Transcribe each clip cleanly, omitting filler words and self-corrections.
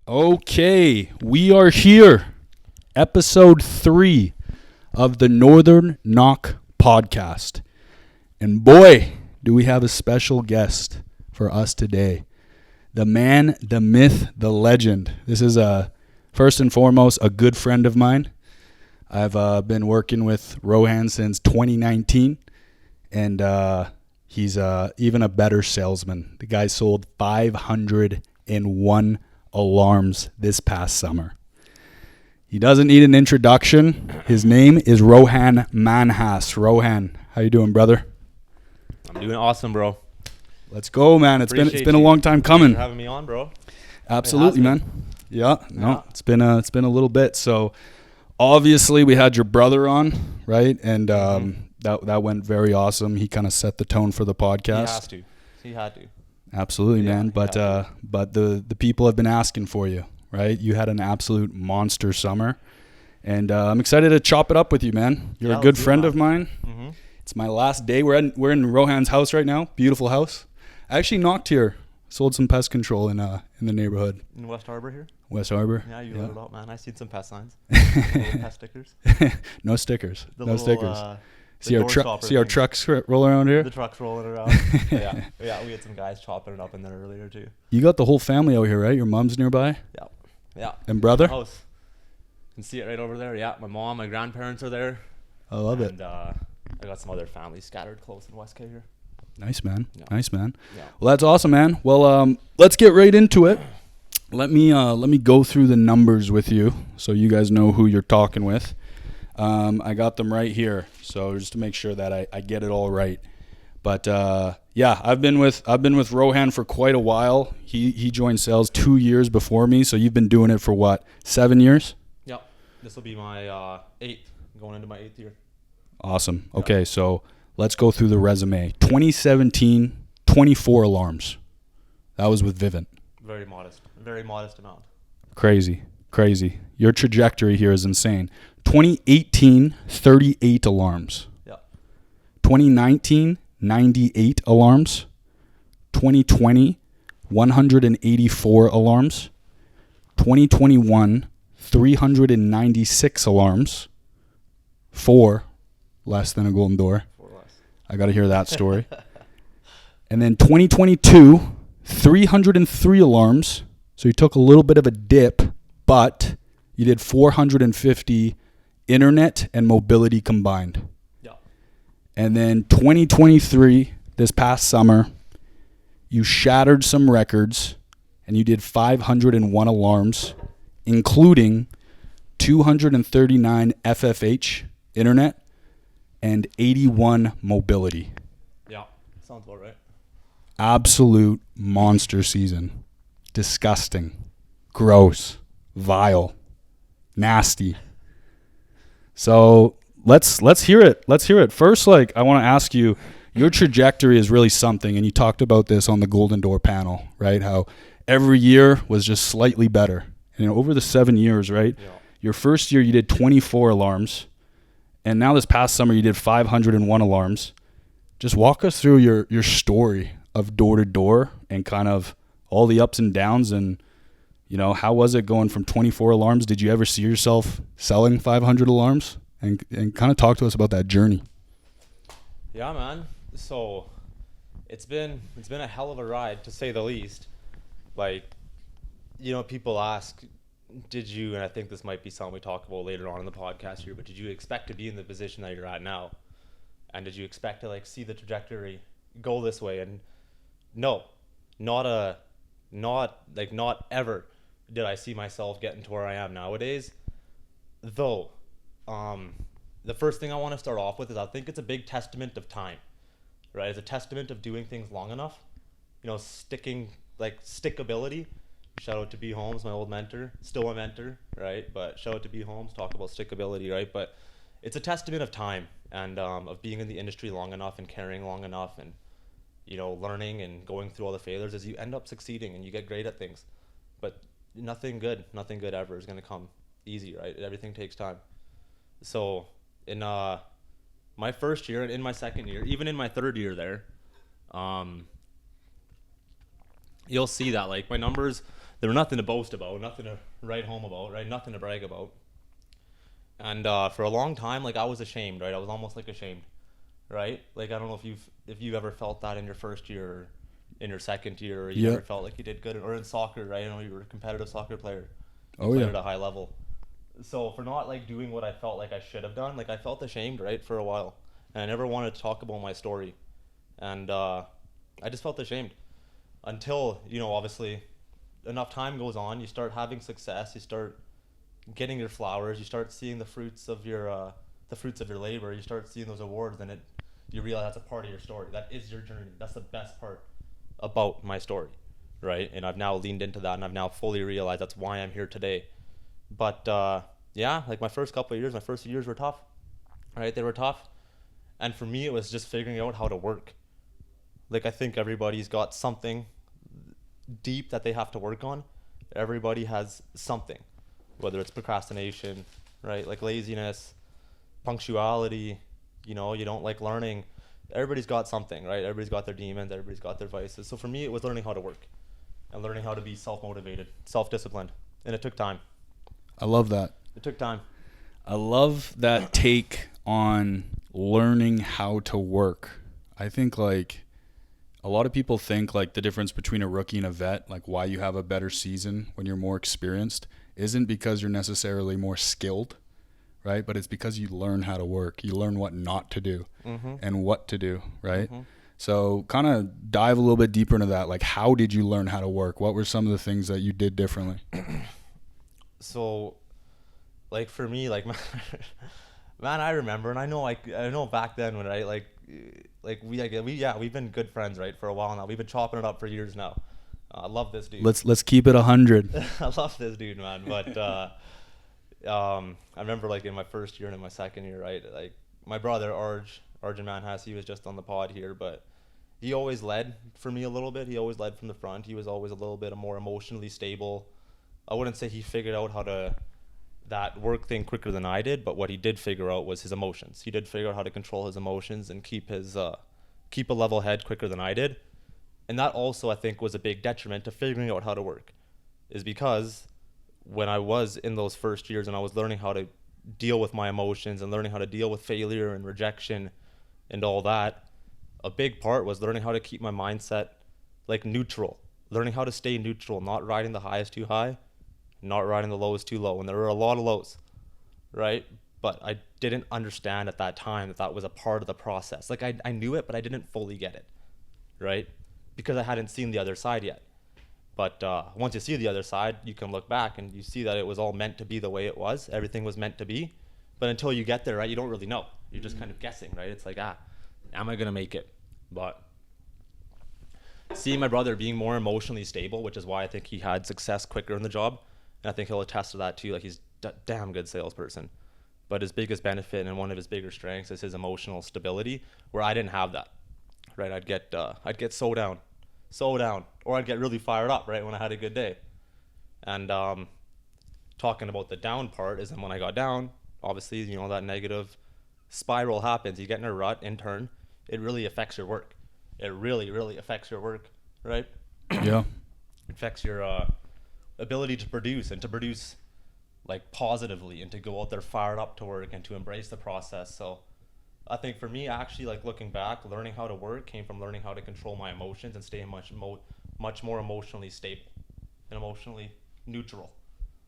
Okay, we are here. Episode 3 of the Northern Knock podcast. And boy, do we have a special guest for us today. The man, the myth, the legend. This is first and foremost a good friend of mine. I've been working with Rohan since 2019, and he's even a better salesman. The guy sold 501 alarms this past summer. He doesn't need an introduction. His name is Rohan Manhas. Rohan, how you doing, brother? I'm doing awesome, bro. Let's go, man. It's been a long time coming. Thanks for having me on, bro. Absolutely, man. It's been a little bit. So obviously we had your brother on, right? And that went very awesome. He kind of set the tone for the podcast. He had to. Absolutely, man. But the people have been asking for you, right? You had an absolute monster summer, and I'm excited to chop it up with you, man. You're a good friend of mine. Mm-hmm. It's my last day. We're in Rohan's house right now. Beautiful house. I actually knocked here. Sold some pest control in the neighborhood. In West Harbor here? West Harbor. Yeah, you let it out, man. I seen some pest signs. Pest stickers. No stickers. Stickers. See our trucks rolling around here? The trucks rolling around. yeah, we had some guys chopping it up in there earlier too. You got the whole family out here, right? Your mom's nearby? Yeah. And brother? House. You can see it right over there. Yeah, my mom, my grandparents are there. I love it. And I got some other families scattered close in West K here. Nice, man. Yeah. Nice, man. Yeah. Well, that's awesome, man. Well, let's get right into it. Let me go through the numbers with you so you guys know who you're talking with. I got them right here, so just to make sure that I get it all right. But I've been with Rohan for quite a while. He joined sales 2 years before me, so you've been doing it for what, 7 years? Yeah, this will be my 8th, going into my 8th year. Awesome. Okay, so let's go through the resume. 2017, 24 alarms. That was with Vivint. Very modest amount. Crazy. Your trajectory here is insane. 2018, 38 alarms. Yeah. 2019, 98 alarms. 2020, 184 alarms. 2021, 396 alarms. 4 less than a golden door. 4 less. I got to hear that story. And then 2022, 303 alarms. So you took a little bit of a dip, but you did 450 internet and mobility combined. Yeah. And then 2023, this past summer, you shattered some records and you did 501 alarms, including 239 FFH internet and 81 mobility. Yeah, sounds about right. Absolute monster season. Disgusting. Gross. Vile. Nasty. So let's hear it. First, I want to ask you, your trajectory is really something, and you talked about this on the Golden Door panel, right? How every year was just slightly better. And over the 7 years, right? Yeah. Your first year you did 24 alarms, and now this past summer you did 501 alarms. Just walk us through your story of door to door and kind of all the ups and downs, and how was it going from 24 alarms? Did you ever see yourself selling 500 alarms? And kind of talk to us about that journey. Yeah, man. So it's been a hell of a ride, to say the least. People ask, did you, and I think this might be something we talk about later on in the podcast here, but did you expect to be in the position that you're at now? And did you expect to see the trajectory go this way? And no, not ever did I see myself getting to where I am nowadays. Though, the first thing I want to start off with is I think it's a big testament of time, right? It's a testament of doing things long enough, stickability. Shout out to B. Holmes, my old mentor, still a mentor, right? But shout out to B. Holmes, talk about stickability, right? But it's a testament of time and of being in the industry long enough and carrying long enough and, learning and going through all the failures as you end up succeeding and you get great at things. But nothing good ever is going to come easy, right? Everything takes time. So in my first year and in my second year, even in my third year there, you'll see that like my numbers, They were nothing to boast about, nothing to write home about, right? Nothing to brag about. And for a long time, like I was ashamed, right? I was almost like ashamed, right? Like I don't know if you ever felt that in your first year, or in your second year, or you ever felt like you did good, or in soccer, right? You know, you were a competitive soccer player, you played at a high level. So for not like doing what I felt like I should have done, like I felt ashamed, right, for a while, and I never wanted to talk about my story, and I just felt ashamed until, you know, obviously enough time goes on, you start having success, you start getting your flowers, you start seeing the fruits of your labor, you start seeing those awards, and you realize that's a part of your story. That is your journey. That's the best part about my story, right? And I've now leaned into that, and I've now fully realized that's why I'm here today. But yeah, like my first couple of years, my first few years were tough, right? They were tough, and for me, it was just figuring out how to work. Like I think everybody's got something deep that they have to work on. Everybody has something, whether it's procrastination, right? Like laziness, punctuality, you know, you don't like learning. Everybody's got something, right? Everybody's got their demons, everybody's got their vices. So for me, it was learning how to work and learning how to be self-motivated, self-disciplined. And it took time. I love that. It took time. I love that take on learning how to work. I think like a lot of people think like the difference between a rookie and a vet, like why you have a better season when you're more experienced, isn't because you're necessarily more skilled, right? But it's because you learn how to work. You learn what not to do and what to do, right? So kind of dive a little bit deeper into that. Like how did you learn how to work? What were some of the things that you did differently? So like for me, like man, I remember, and I know back then when we've been good friends, right, for a while now. We've been chopping it up for years now. I love this dude. Let's keep it 100. I love this dude, man. But I remember like in my first year and in my second year, right, like my brother Rohan Manhas, he was just on the pod here, but he always led for me a little bit. He always led from the front. He was always a little bit more emotionally stable. I wouldn't say he figured out how to that work thing quicker than I did, but what he did figure out was his emotions. He did figure out how to control his emotions and keep a level head quicker than I did. And that also, I think, was a big detriment to figuring out how to work, is because when I was in those first years and I was learning how to deal with my emotions and learning how to deal with failure and rejection and all that, a big part was learning how to keep my mindset like neutral, learning how to stay neutral, not riding the highs too high, not riding the lows too low. And there were a lot of lows, right? But I didn't understand at that time that was a part of the process. Like I knew it, but I didn't fully get it, right? Because I hadn't seen the other side yet. But once you see the other side, you can look back and you see that it was all meant to be the way it was. Everything was meant to be. But until you get there, right, you don't really know. You're just kind of guessing, right? It's like, am I going to make it? But seeing my brother being more emotionally stable, which is why I think he had success quicker in the job, and I think he'll attest to that too. Like he's a damn good salesperson. But his biggest benefit and one of his bigger strengths is his emotional stability, where I didn't have that. Right, I'd get so down, or I'd get really fired up, right, when I had a good day. And talking about the down part is, when I got down, obviously, you know, that negative spiral happens. You get in a rut in turn. It really affects your work. It really, really affects your work, right? Yeah. It affects your ability to produce, and to produce like positively, and to go out there fired up to work and to embrace the process. So I think for me, actually, like looking back, learning how to work came from learning how to control my emotions and stay much more emotionally stable and emotionally neutral.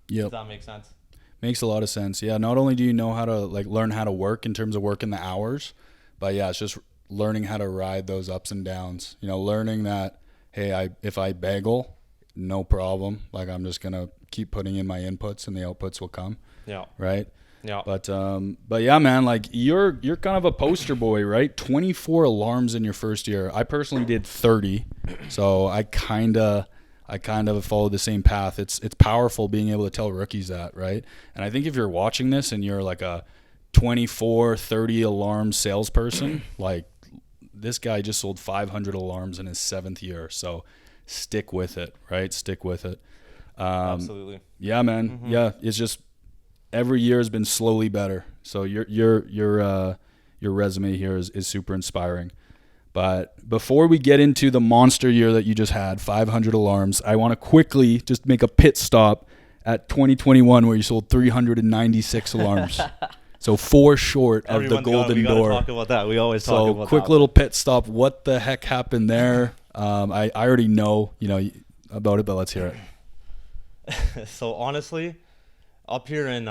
Yep. Does that make sense? Makes a lot of sense. Yeah. Not only do you know how to like learn how to work in terms of working the hours, but yeah, it's just learning how to ride those ups and downs. You know, learning that, hey, if I bagel, no problem. Like I'm just gonna keep putting in my inputs and the outputs will come. Yeah. Right. Yeah. But yeah, man, like you're kind of a poster boy, right? 24 alarms in your first year. I personally did 30. So I kind of followed the same path. It's powerful being able to tell rookies that, right? And I think if you're watching this and you're like a 24, 30 alarm salesperson, like this guy just sold 500 alarms in his 7th year. So stick with it, right? Stick with it. Absolutely. Yeah, man. Mm-hmm. Yeah. It's just, every year has been slowly better. So your resume here is super inspiring. But before we get into the monster year that you just had, 500 alarms, I want to quickly just make a pit stop at 2021 where you sold 396 alarms. So 4 short of the Golden Door. We gotta talk about that. We always talk about that. So quick little pit stop. What the heck happened there? I already know, about it, but let's hear it. So honestly, up here in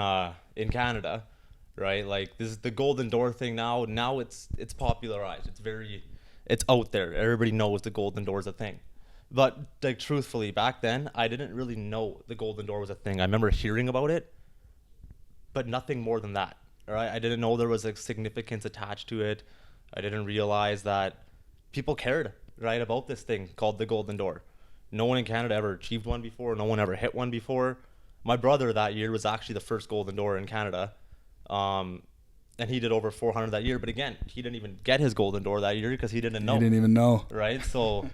Canada, right? Like this is the Golden Door thing now. Now it's popularized. It's out there. Everybody knows the Golden Door is a thing. But like truthfully, back then I didn't really know the Golden Door was a thing. I remember hearing about it, but nothing more than that. Right? I didn't know there was a significance attached to it. I didn't realize that people cared, right, about this thing called the Golden Door. No one in Canada ever achieved one before. No one ever hit one before. My brother that year was actually the first Golden Door in Canada. And he did over 400 that year. But again, he didn't even get his Golden Door that year because he didn't know. He didn't even know. Right? So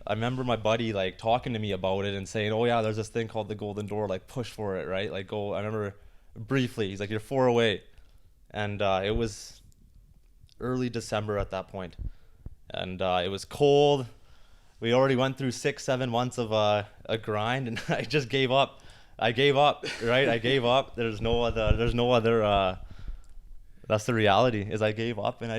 I remember my buddy like talking to me about it and saying, oh yeah, there's this thing called the Golden Door. Like push for it, right? Like go. I remember briefly, he's like, you're 4 away. And it was early December at that point. And it was cold. We already went through 6-7 months of a grind, and I just gave up. I gave up, right? I gave up. There's no other, that's the reality, is I gave up, and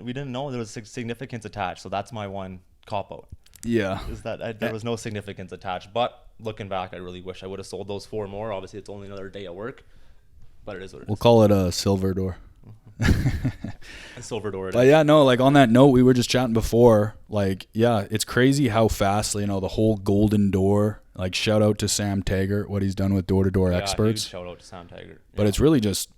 we didn't know there was significance attached. So that's my one cop-out. Yeah. Is that there was no significance attached. But looking back, I really wish I would have sold those 4 more. Obviously, it's only another day at work, but it is what it is. We'll call it a silver door. A silver door. But yeah, no, like on that note, we were just chatting before, like, yeah, it's crazy how fast, the whole Golden Door, like shout out to Sam Taggart, what he's done with door-to-door experts. Huge shout out to Sam Taggart. But it's really just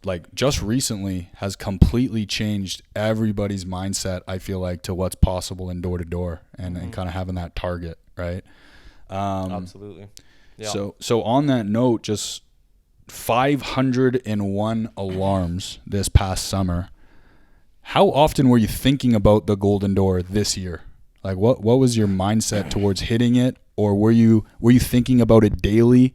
recently has completely changed everybody's mindset, I feel like, to what's possible in door-to-door and kind of having that target, right? Absolutely. Yeah. So on that note, just 501 alarms this past summer. How often were you thinking about the Golden Door this year? Like what was your mindset towards hitting it, or were you thinking about it daily?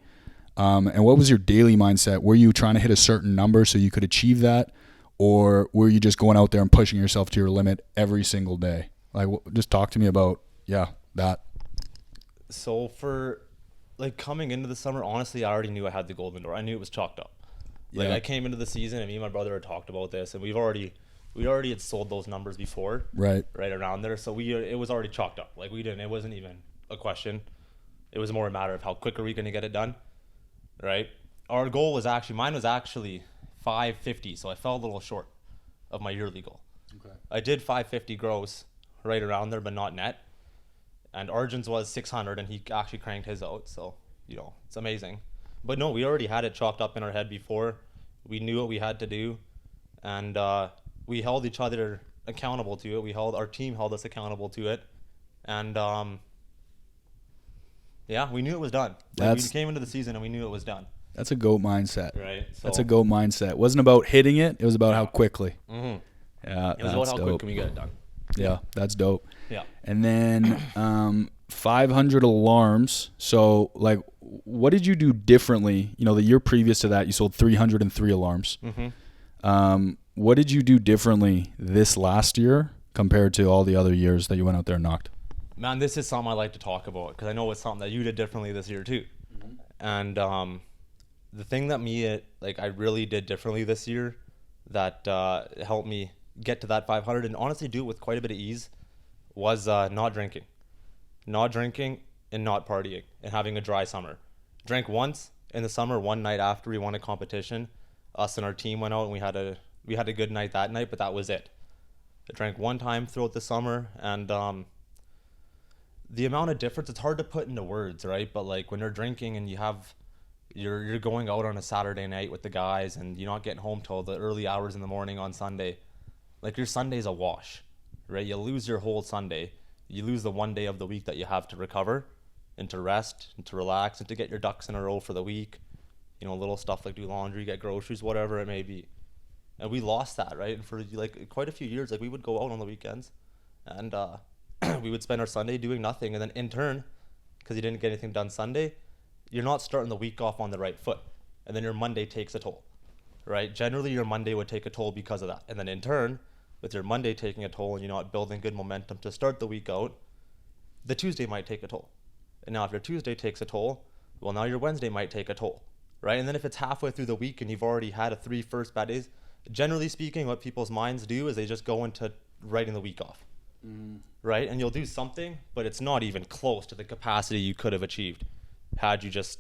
And what was your daily mindset? Were you trying to hit a certain number so you could achieve that, or were you just going out there and pushing yourself to your limit every single day? Like just talk to me about that. So for like coming into the summer, honestly, I already knew I had the Golden Door. I knew it was chalked up. Like I came into the season, and me and my brother had talked about this, and we already had sold those numbers before, right around there. So it was already chalked up. Like it wasn't even a question. It was more a matter of how quick are we going to get it done, right? Our goal was mine was actually 550, so I fell a little short of my yearly goal. Okay. I did 550 gross, right around there, but not net. And Arjun's was 600, and he actually cranked his out. So, it's amazing. But no, we already had it chalked up in our head before. We knew what we had to do. And we held each other accountable to it. Our team held us accountable to it. And we knew it was done. We came into the season and we knew it was done. That's a GOAT mindset. Right. So, that's a GOAT mindset. It wasn't about hitting it. It was about how quickly. Mm-hmm. Yeah, it was about how quick can we get it done. Yeah, that's dope. Yeah. And then 500 alarms. So, like, what did you do differently? The year previous to that, you sold 303 alarms. Mm-hmm. What did you do differently this last year compared to all the other years that you went out there and knocked? Man, this is something I like to talk about because I know it's something that you did differently this year too. Mm-hmm. And the thing that I really did differently this year that helped me get to that 500 and honestly do it with quite a bit of ease was not drinking and not partying and having a dry summer. Drank once in the summer, one night after we won a competition. Us and our team went out and we had a good night that night, but that was it. I drank one time throughout the summer, and the amount of difference, it's hard to put into words, right? But like when you're drinking and you're going out on a Saturday night with the guys and you're not getting home till the early hours in the morning on Sunday, like your Sunday's a wash, right? You lose your whole Sunday. You lose the one day of the week that you have to recover and to rest and to relax and to get your ducks in a row for the week. Little stuff like do laundry, get groceries, whatever it may be. And we lost that, right? And for like quite a few years, like we would go out on the weekends and we would spend our Sunday doing nothing. And then in turn, because you didn't get anything done Sunday, you're not starting the week off on the right foot. And then your Monday takes a toll, right? Generally, your Monday would take a toll because of that. And then in turn, with your Monday taking a toll and you're not building good momentum to start the week out, the Tuesday might take a toll. And now if your Tuesday takes a toll, well, now your Wednesday might take a toll, right? And then if it's halfway through the week and you've already had a 3 first bad days, generally speaking, what people's minds do is they just go into writing the week off, right? And you'll do something, but it's not even close to the capacity you could have achieved had you just,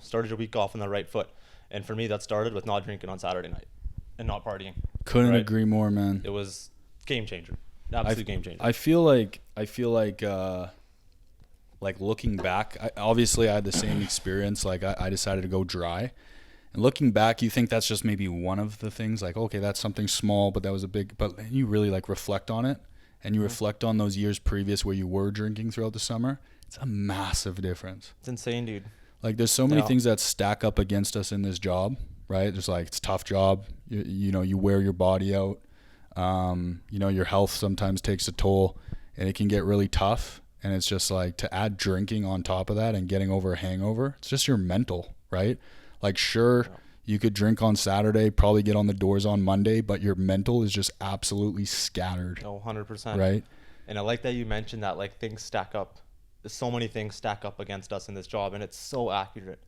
started your week off on the right foot. And for me, that started with not drinking on Saturday night and not partying. Couldn't right? agree more, man. It was game changer. Absolute game changer. I feel like looking back, obviously I had the same experience. Like I decided to go dry, and looking back, you think that's just maybe one of the things. Like, okay, that's something small, but that was a big. But you really reflect on it, and you reflect on those years previous where you were drinking throughout the summer. It's a massive difference. It's insane, dude. Like, there's so many things that stack up against us in this job, right? Just it's a tough job. You wear your body out. Your health sometimes takes a toll, and it can get really tough. And it's just to add drinking on top of that and getting over a hangover, it's just your mental, right? Sure, you could drink on Saturday, probably get on the doors on Monday, but your mental is just absolutely scattered. Oh, 100%. Right? And I like that you mentioned that things stack up. So many things stack up against us in this job, and it's so accurate.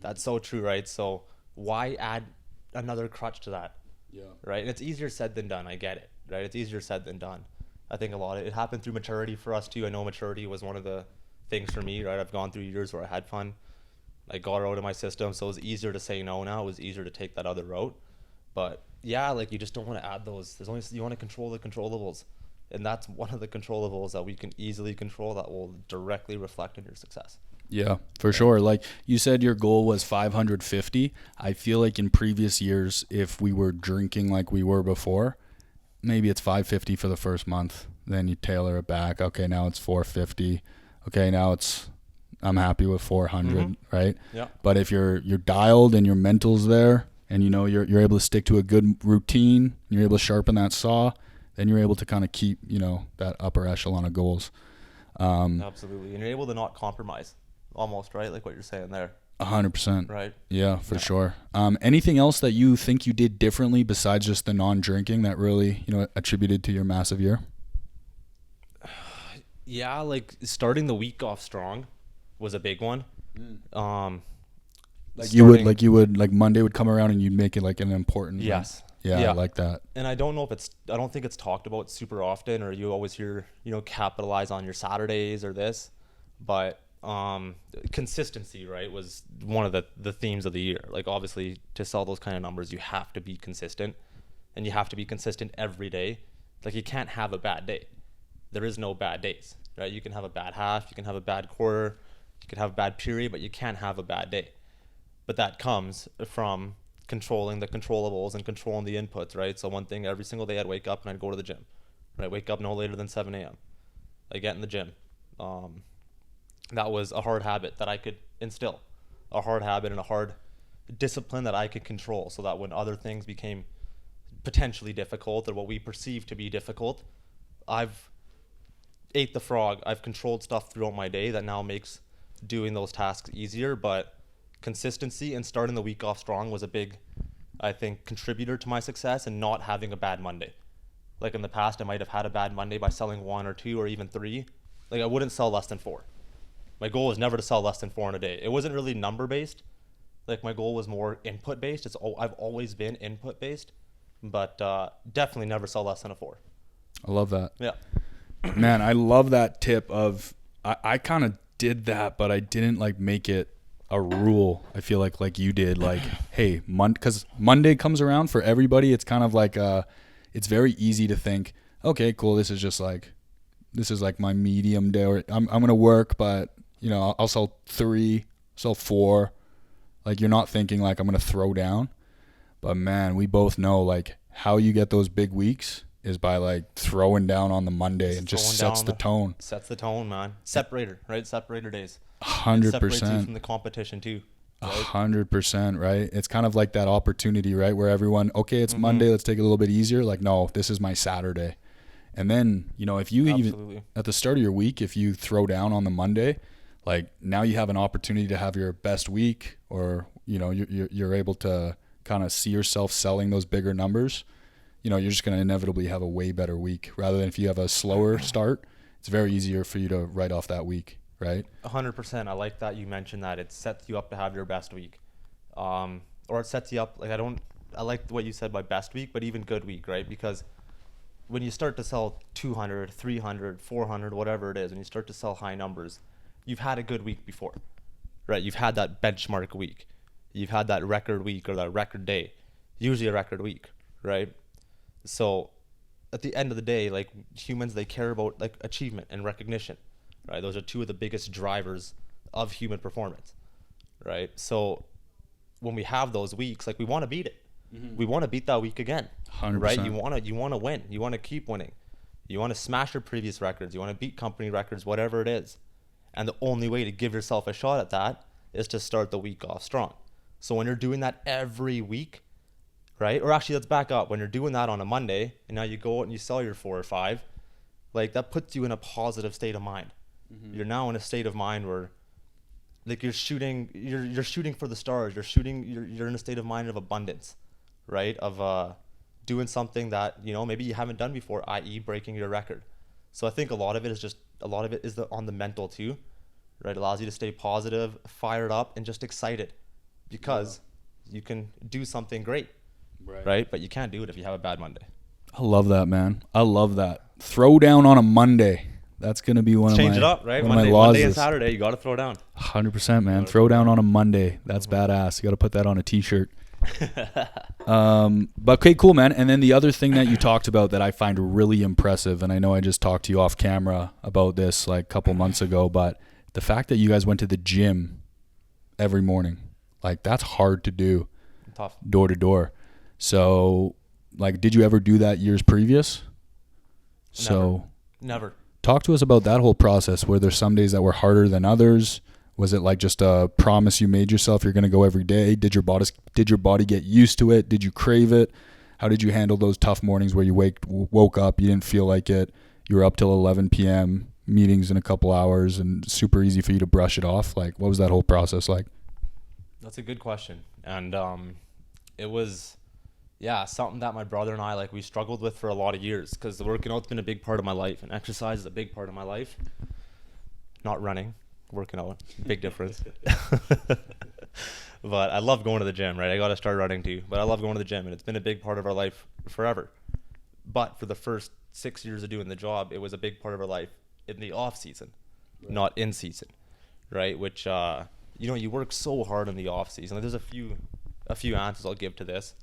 That's so true, right? So why add another crutch to that? Yeah. Right? And it's easier said than done. I get it, right? It's easier said than done. I think a lot of it happened through maturity for us too. I know maturity was one of the things for me, right? I've gone through years where I had fun. I got it out of my system, so it was easier to say no now. It was easier to take that other route. But yeah, you just don't want to add those. You want to control the controllables. And that's one of the controllables that we can easily control that will directly reflect on your success. Yeah, for sure. Like you said, your goal was 550. I feel like in previous years, if we were drinking like we were before, maybe it's 550 for the first month. Then you tailor it back. Okay, now it's 450. Okay, now I'm happy with 400, right? Yeah. But if you're dialed and your mental's there, and you're able to stick to a good routine, you're able to sharpen that saw, then you're able to kind of keep that upper echelon of goals. Absolutely, and you're able to not compromise, almost, right? Like what you're saying there. 100%. Right. Yeah, for sure. Anything else that you think you did differently besides just the non-drinking that really, attributed to your massive year? Yeah, starting the week off strong was a big one. You would Monday would come around and you'd make it an important. Yes. Yeah, I like that. And I don't think it's talked about super often, or you always hear, capitalize on your Saturdays or this, but consistency, right, was one of the themes of the year. Obviously to sell those kind of numbers, you have to be consistent, and you have to be consistent every day. You can't have a bad day. There is no bad days, right? You can have a bad half, you can have a bad quarter, you can have a bad period, but you can't have a bad day. But that comes from controlling the controllables and controlling the inputs, right? So one thing, every single day I'd wake up and I'd go to the gym, right? Wake up no later than 7 a.m. I get in the gym. That was a hard habit that I could instill, a hard habit and a hard discipline that I could control, so that when other things became potentially difficult, or what we perceive to be difficult, I've ate the frog. I've controlled stuff throughout my day that now makes doing those tasks easier. But consistency and starting the week off strong was a big, I think, contributor to my success, and not having a bad Monday. In the past, I might have had a bad Monday by selling 1 or 2 or even 3. I wouldn't sell less than 4. My goal was never to sell less than 4 in a day. It wasn't really number based. My goal was more input based. I've always been input based, but definitely never sell less than a 4. I love that. Yeah. Man, I love that tip of, I kind of did that, but I didn't make it a rule. I feel like you did, hey, because Monday comes around for everybody. It's kind of it's very easy to think, okay, cool. This is my medium day, or I'm going to work, but I'll sell 3, sell 4. You're not thinking I'm going to throw down, but man, we both know how you get those big weeks is by throwing down on the Monday, and just sets the tone. Sets the tone, man. Separator, right? Separator days. 100%. Separates you from the competition too. 100%, right? It's kind of that opportunity, right? Where everyone, okay, it's Monday, let's take it a little bit easier. No, this is my Saturday. And then, if you even at the start of your week, if you throw down on the Monday, now you have an opportunity to have your best week, or, you're able to kind of see yourself selling those bigger numbers. you're just going to inevitably have a way better week rather than if you have a slower start. It's very easier for you to write off that week, right? 100%. I like that you mentioned that it sets you up to have your best week. Or it sets you up, like I like what you said by best week, but even good week, right? Because when you start to sell 200, 300, 400, whatever it is, when you start to sell high numbers, you've had a good week before, right? You've had that benchmark week. You've had that record week or that record day, usually a record week, right? So at the end of the day, like humans, they care about like achievement and recognition, right? Those are two of the biggest drivers of human performance, right? So when we have those weeks, like we want to beat it. We want to beat that week again, 100%. right? You want to win. You want to keep winning. You want to smash your previous records. You want to beat company records, whatever it is. And the only way to give yourself a shot at that is to start the week off strong. So when you're doing that every week, right? Or actually, let's back up. When you're doing that on a Monday and now you go out and you sell your 4 or 5, like that puts you in a positive state of mind. You're now in a state of mind where like you're shooting for the stars. You're in a state of mind of abundance, right? Of doing something that, maybe you haven't done before, i.e. breaking your record. So I think a lot of it is on the mental too, right? It allows you to stay positive, fired up, and just excited because you can do something great. Right? But you can't do it if you have a bad Monday. I love that, man. I love that. Throw down on a Monday. That's going to be one of my change it up, right? One of my laws. Monday and Saturday, you got to throw down. 100%, man. Throw down on a Monday. That's badass. You got to put that on a t-shirt. But okay, cool, man. And then the other thing that you talked about that I find really impressive, and I know I just talked to you off camera about this like a couple months ago, but the fact that you guys went to the gym every morning, like that's hard to do. Tough. Door to door. So, like, did you ever do that years previous? Never. Talk to us about that whole process. Were there some days that were harder than others? Was it like just a promise you made yourself you're going to go every day? Did your body get used to it? Did you crave it? How did you handle those tough mornings where you woke up, you didn't feel like it, you were up till 11 p.m., meetings in a couple hours, and super easy for you to brush it off? Like, what was that whole process like? That's a good question. And it was... yeah, something that my brother and I, we struggled with for a lot of years because working out's been a big part of my life and exercise is a big part of my life. Not running, working out, big difference. But I love going to the gym, right? I got to start running too, but I love going to the gym and it's been a big part of our life forever. But for the first 6 years of doing the job, it was a big part of our life in the off season, not in season, right? Which, you work so hard in the off season. Like, there's a few answers I'll give to this.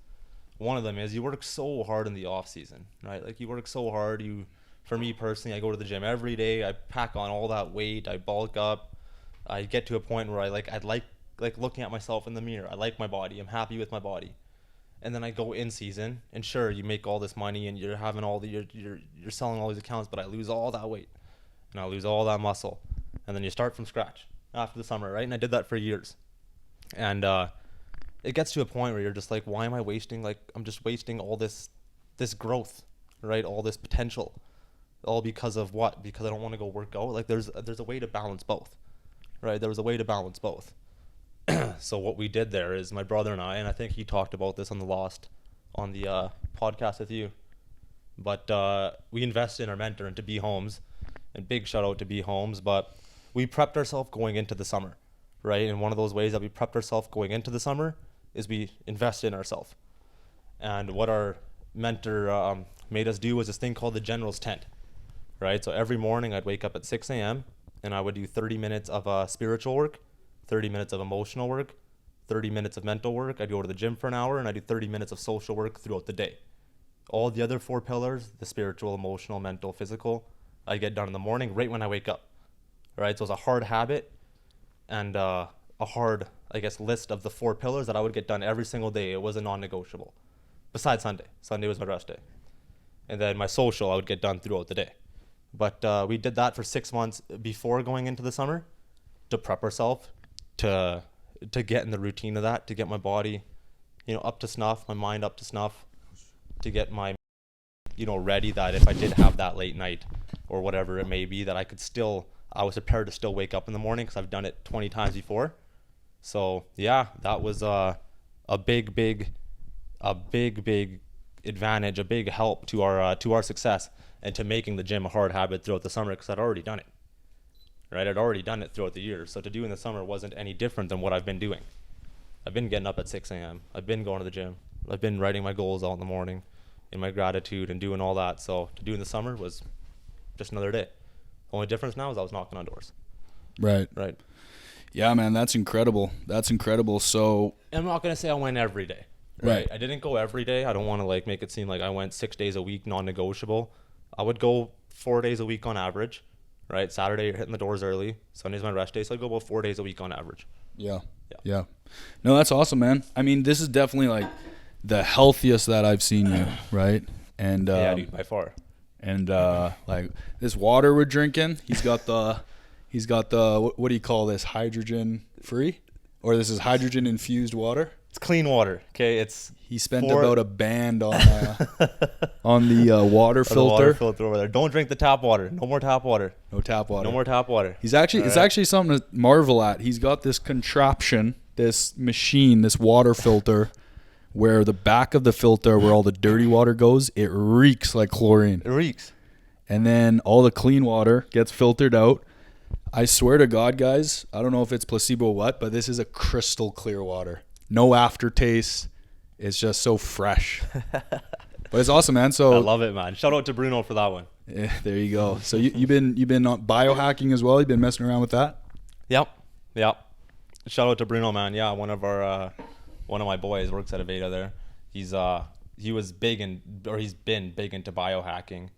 One of them is you work so hard in the off season, right? Like you work so hard. For me personally, I go to the gym every day. I pack on all that weight. I bulk up. I get to a point where I like looking at myself in the mirror. I like my body. I'm happy with my body. And then I go in season, and sure, you make all this money, and you're having you're selling all these accounts, but I lose all that weight, and I lose all that muscle, and then you start from scratch after the summer, right? And I did that for years, and it gets to a point where you're just like, why am I wasting? I'm just wasting all this growth, right? All this potential, all because of what? Because I don't want to go work out. There's a way to balance both, right? There was a way to balance both. So what we did there is my brother and I think he talked about this on the podcast with you, but we invested in our mentor into B Homes, and big shout out to B Homes. But we prepped ourselves going into the summer, right? And one of those ways that we prepped ourselves going into the summer is we invested in ourselves. And what our mentor made us do was this thing called the General's Tent, right? So every morning I'd wake up at 6 a.m. and I would do 30 minutes of spiritual work, 30 minutes of emotional work, 30 minutes of mental work. I'd go to the gym for an hour and I'd do 30 minutes of social work throughout the day. All the other 4 pillars, the spiritual, emotional, mental, physical, I'd get done in the morning right when I wake up, right? So it's a hard habit and a hard, list of the 4 pillars that I would get done every single day. It was a non-negotiable. Besides Sunday. Sunday was my rest day. And then my social I would get done throughout the day. But we did that for 6 months before going into the summer to prep ourselves to get in the routine of that, to get my body, up to snuff, my mind up to snuff, to get my, ready that if I did have that late night or whatever it may be, that I was prepared to still wake up in the morning because I've done it 20 times before. So yeah, that was a big advantage, a big help to our success and to making the gym a hard habit throughout the summer, because I'd already done it. Right, I'd already done it throughout the year. So to do in the summer wasn't any different than what I've been doing. I've been getting up at 6 a.m. I've been going to the gym. I've been writing my goals out in the morning, in my gratitude and doing all that. So to do in the summer was just another day. Only difference now is I was knocking on doors. Right. Right. Yeah, man, that's incredible. That's incredible. So I'm not going to say I went every day. Right. I didn't go every day. I don't want to like make it seem like I went 6 days a week, non-negotiable. I would go 4 days a week on average. Right, Saturday you're hitting the doors early. Sunday's my rest day, so I go about 4 days a week on average. Yeah. No, that's awesome, man. I mean, this is definitely like the healthiest that I've seen you, right? And yeah, dude, by far. And like this water we're drinking, he's got the what do you call this? Hydrogen free, or this is hydrogen infused water? It's clean water. Okay, he spent about a band on the water filter. The water filter over there. Don't drink the tap water. No more tap water. No tap water. No more tap water. It's actually something to marvel at. He's got this contraption, this machine, this water filter, where the back of the filter, where all the dirty water goes, it reeks like chlorine. It reeks. And then all the clean water gets filtered out. I swear to God, guys, I don't know if it's placebo or what, but this is a crystal clear water. No aftertaste. It's just so fresh. But it's awesome, man. So I love it, man. Shout out to Bruno for that one. Yeah, there you go. So you've been on biohacking as well. You've been messing around with that. Yep. Shout out to Bruno, man. Yeah, one of my boys works at Aveda there. He's been big into biohacking,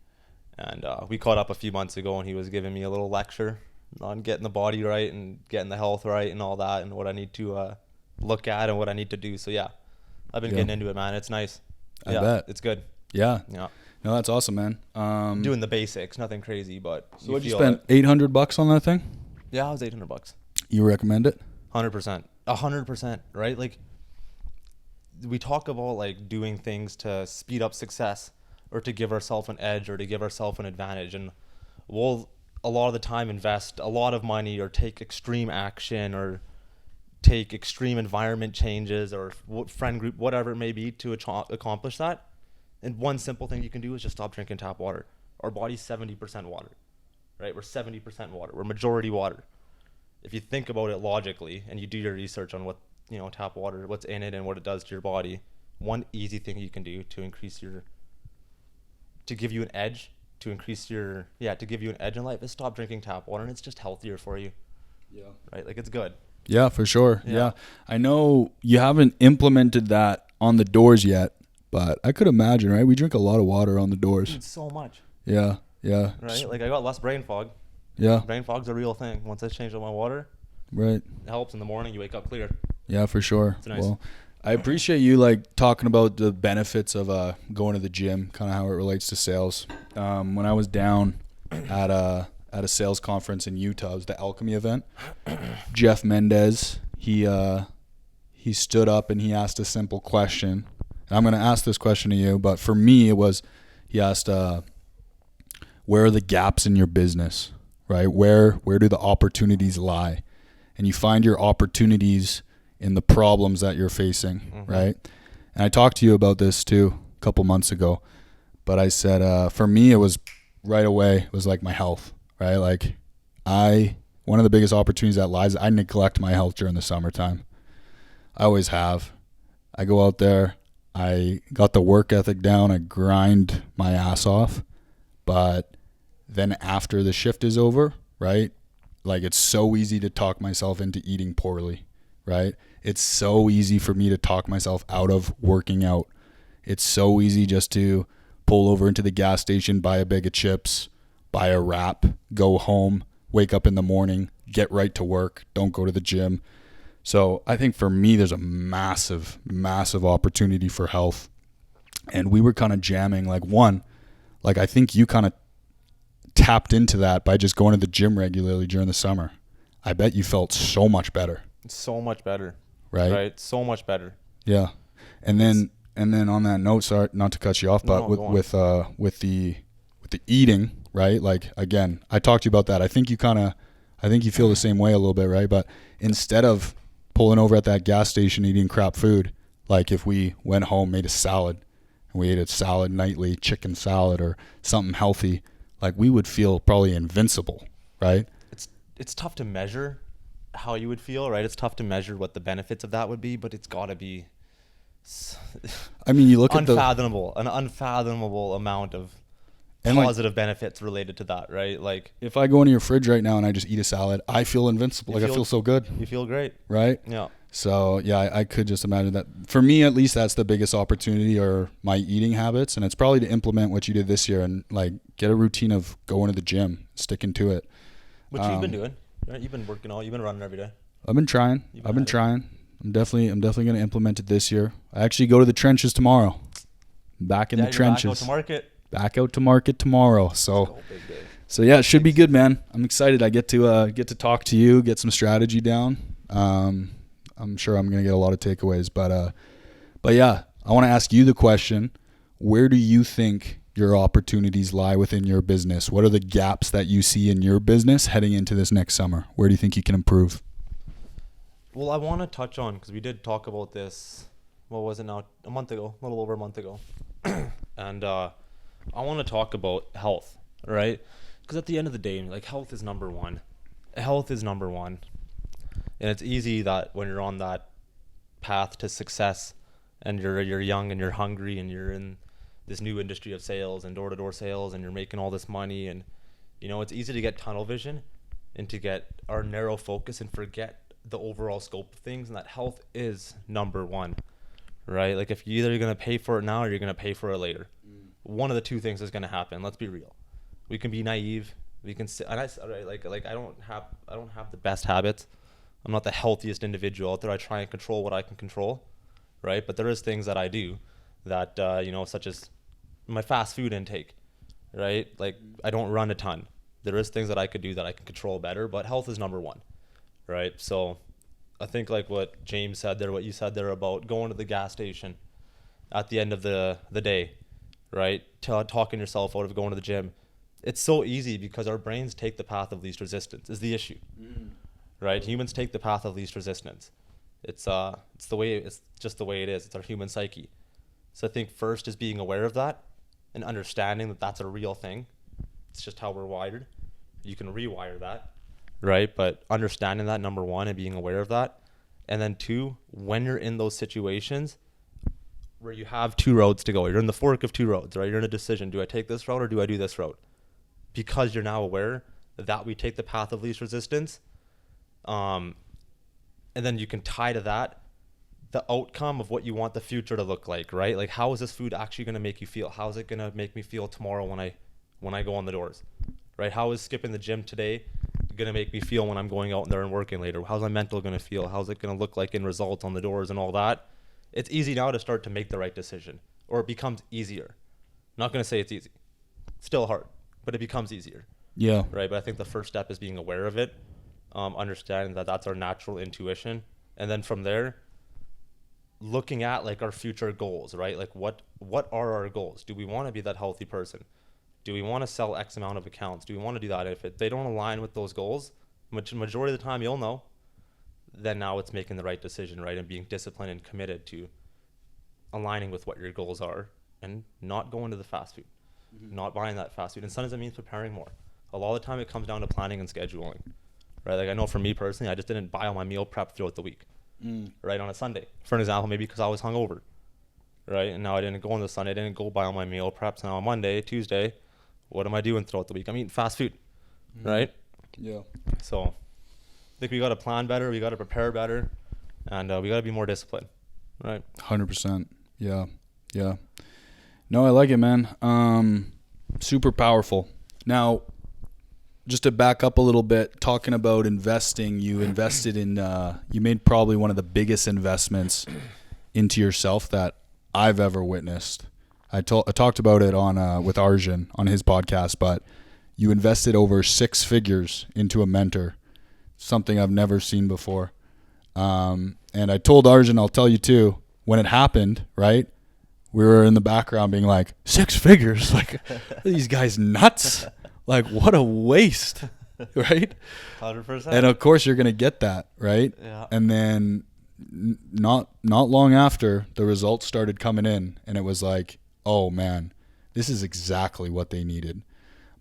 and we caught up a few months ago, and he was giving me a little lecture on getting the body right and getting the health right and all that, and what I need to look at and what I need to do. So yeah, I've been getting into it, man. It's nice. I bet it's good. Yeah. No, that's awesome, man. Doing the basics, nothing crazy, but so what you spent $800 on that thing? Yeah, it was $800. You recommend it? 100%, right? Like, we talk about like doing things to speed up success or to give ourselves an edge or to give ourselves an advantage, and we'll a lot of the time invest a lot of money or take extreme action or take extreme environment changes or friend group, whatever it may be, to accomplish that. And one simple thing you can do is just stop drinking tap water. Our body's 70% water, right? We're 70% water. We're majority water. If you think about it logically and you do your research on what, tap water, what's in it and what it does to your body, one easy thing you can do to give you an edge in life is stop drinking tap water, and it's just healthier for you. Yeah. Right? Like, it's good. Yeah, for sure. Yeah. I know you haven't implemented that on the doors yet, but I could imagine, right? We drink a lot of water on the doors. It's so much. Yeah. Right? Like, I got less brain fog. Yeah. Brain fog's a real thing. Once I changed up my water, right, it helps in the morning. You wake up clear. Yeah, for sure. It's nice. Well, I appreciate you like talking about the benefits of going to the gym, kind of how it relates to sales. When I was down at a sales conference in Utah, it was the Alchemy event. Jeff Mendez, he stood up and he asked a simple question. And I'm going to ask this question to you, but for me, he asked, where are the gaps in your business, right? Where do the opportunities lie? And you find your opportunities in the problems that you're facing, right? And I talked to you about this too a couple months ago, but I said, for me, it was right away, it was like my health, right? Like one of the biggest opportunities that lies, I neglect my health during the summertime. I always have. I go out there, I got the work ethic down, I grind my ass off, but then after the shift is over, right? Like, it's so easy to talk myself into eating poorly, right? It's so easy for me to talk myself out of working out. It's so easy just to pull over into the gas station, buy a bag of chips, buy a wrap, go home, wake up in the morning, get right to work, don't go to the gym. So I think for me, there's a massive, massive opportunity for health. And we were kind of jamming, I think you kind of tapped into that by just going to the gym regularly during the summer. I bet you felt so much better. So much better. Right? So much better. Yeah. And then on that note, sorry not to cut you off, but with the eating, right? Like, again, I talked to you about that. I think you feel the same way a little bit, right? But instead of pulling over at that gas station eating crap food, like if we went home, made a salad, and we ate a salad nightly, chicken salad or something healthy, like we would feel probably invincible, right? It's tough to measure how you would feel, right? It's tough to measure what the benefits of that would be, but it's got to be I mean, you look at an unfathomable amount of positive benefits related to that, right? Like if I go into your fridge right now and I just eat a salad, I feel invincible. I feel so good. You feel great. Right? Yeah. So yeah, I could just imagine that. For me, at least, that's the biggest opportunity, or my eating habits, and it's probably to implement what you did this year and like get a routine of going to the gym, sticking to it. Which you've been doing, right? You've been working out. You've been running every day. I've been trying. I'm definitely going to implement it this year. I actually go to the trenches tomorrow. Back in the trenches. Back out to market tomorrow. So yeah, it should be good, man. I'm excited. I get to talk to you, get some strategy down. I'm sure I'm going to get a lot of takeaways, but yeah, I want to ask you the question: where do you think your opportunities lie within your business? What are the gaps that you see in your business heading into this next summer? Where do you think you can improve? Well, I want to touch on, because we did talk about this, what was it now, a little over a month ago. And I want to talk about health, right? Because at the end of the day, like, health is number one. Health is number one. And it's easy that when you're on that path to success and you're young and you're hungry and you're in this new industry of sales and door-to-door sales and you're making all this money, and it's easy to get tunnel vision and to get our narrow focus and forget the overall scope of things, and that health is number one, right? Like, if you're either going to pay for it now or you're going to pay for it later, one of the two things is going to happen. Let's be real. We can be naive. We can and I don't have the best habits. I'm not the healthiest individual out there. I try and control what I can control, right? But there is things that I do that such as my fast food intake, right? Like, I don't run a ton. There is things that I could do that I can control better, but health is number one, right? So I think like what James said there, what you said there about going to the gas station at the end of the day, right? Talking yourself out of going to the gym. It's so easy because our brains take the path of least resistance is the issue, right? Humans take the path of least resistance. It's just the way it is. It's our human psyche. So I think first is being aware of that and understanding that that's a real thing. It's just how we're wired. You can rewire that, right? But understanding that, number one, and being aware of that. And then two, when you're in those situations where you have two roads to go, you're in the fork of two roads, right? You're in a decision. Do I take this road or do I do this road? Because you're now aware that we take the path of least resistance. And then you can tie to that the outcome of what you want the future to look like, right? Like, how is this food actually going to make you feel? How is it going to make me feel tomorrow when I go on the doors, right? How is skipping the gym today going to make me feel when I'm going out there and working later? How's my mental going to feel? How's it going to look like in results on the doors and all that? It's easy now to start to make the right decision, or it becomes easier. Not going to say it's easy. It's still hard, but it becomes easier. Yeah. Right. But I think the first step is being aware of it, understanding that that's our natural intuition. And then from there, looking at like our future goals, right? Like what are our goals? Do we want to be that healthy person? Do we want to sell X amount of accounts? Do we want to do that? If they don't align with those goals, majority of the time you'll know, then now it's making the right decision, right? And being disciplined and committed to aligning with what your goals are and not going to the fast food, not buying that fast food. And sometimes that means preparing more. A lot of the time it comes down to planning and scheduling, right? Like I know for me personally, I just didn't buy all my meal prep throughout the week, right? On a Sunday, for an example, maybe because I was hungover, right? And now I didn't go on the Sunday, I didn't go buy all my meal preps. Now on Monday, Tuesday, what am I doing throughout the week? I'm eating fast food, right? Yeah. So I think we got to plan better, we got to prepare better, and we got to be more disciplined, right? 100%. Yeah. Yeah. No, I like it, man. Super powerful. Now, just to back up a little bit, talking about investing, you invested in, you made probably one of the biggest investments into yourself that I've ever witnessed. I talked about it on with Arjun on his podcast, but you invested over 6 figures into a mentor, something I've never seen before. And I told Arjun, I'll tell you too, when it happened, right? We were in the background being like, 6 figures? Like, are these guys nuts? Like, what a waste, right? 100%. And of course you're going to get that, right? Yeah. And then not long after, the results started coming in, and it was like, oh man, this is exactly what they needed.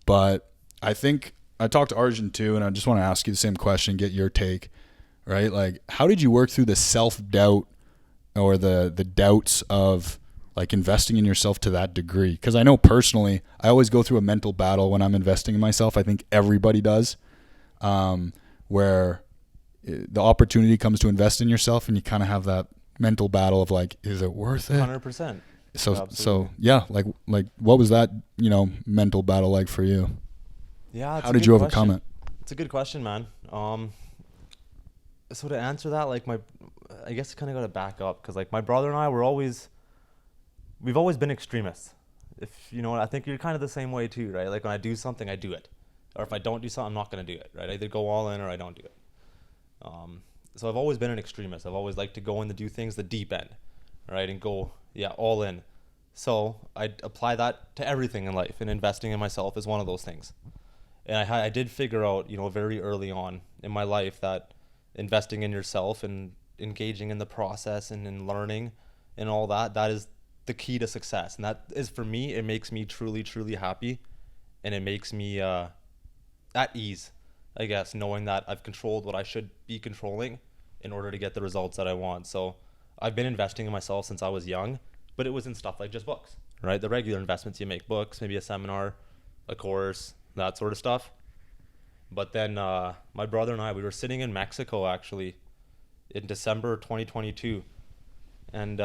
But I think I talked to Arjun too, and I just want to ask you the same question, get your take, right? Like, how did you work through the self-doubt or the doubts of like investing in yourself to that degree? Because I know personally, I always go through a mental battle when I'm investing in myself. I think everybody does, where the opportunity comes to invest in yourself, and you kind of have that mental battle of like, is it worth it? 100%. So yeah, like what was that, mental battle like for you? Yeah. How did you overcome it? It's a good question, man. So to answer that, like I guess I kind of got to back up, because like my brother and I we've always been extremists. If you know, I think you're kind of the same way too, right? Like when I do something, I do it, or if I don't do something, I'm not going to do it, right? I either go all in or I don't do it. So I've always been an extremist. I've always liked to go in to do things the deep end, right? And go, all in. So I apply that to everything in life, and investing in myself is one of those things. And I did figure out, very early on in my life that investing in yourself and engaging in the process and in learning and all that is the key to success. And that is, for me, it makes me truly, truly happy. And it makes me at ease, I guess, knowing that I've controlled what I should be controlling in order to get the results that I want. So I've been investing in myself since I was young, but it was in stuff like just books, right? The regular investments you make, books, maybe a seminar, a course, that sort of stuff. But then my brother and I, we were sitting in Mexico actually in December 2022. And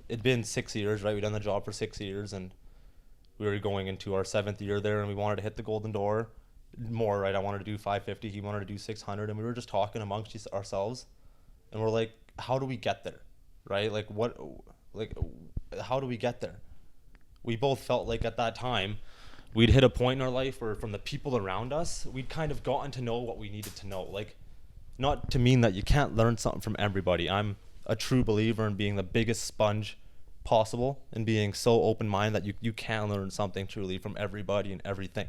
it'd been 6 years, right? We'd done the job for 6 years, and we were going into our 7th year there, and we wanted to hit the golden door more, right? I wanted to do 550, he wanted to do 600, and we were just talking amongst ourselves, and we're like, how do we get there, right? How do we get there? We both felt like at that time we'd hit a point in our life where, from the people around us, we'd kind of gotten to know what we needed to know. Like, not to mean that you can't learn something from everybody. I'm a true believer in being the biggest sponge possible and being so open-minded that you can learn something truly from everybody and everything.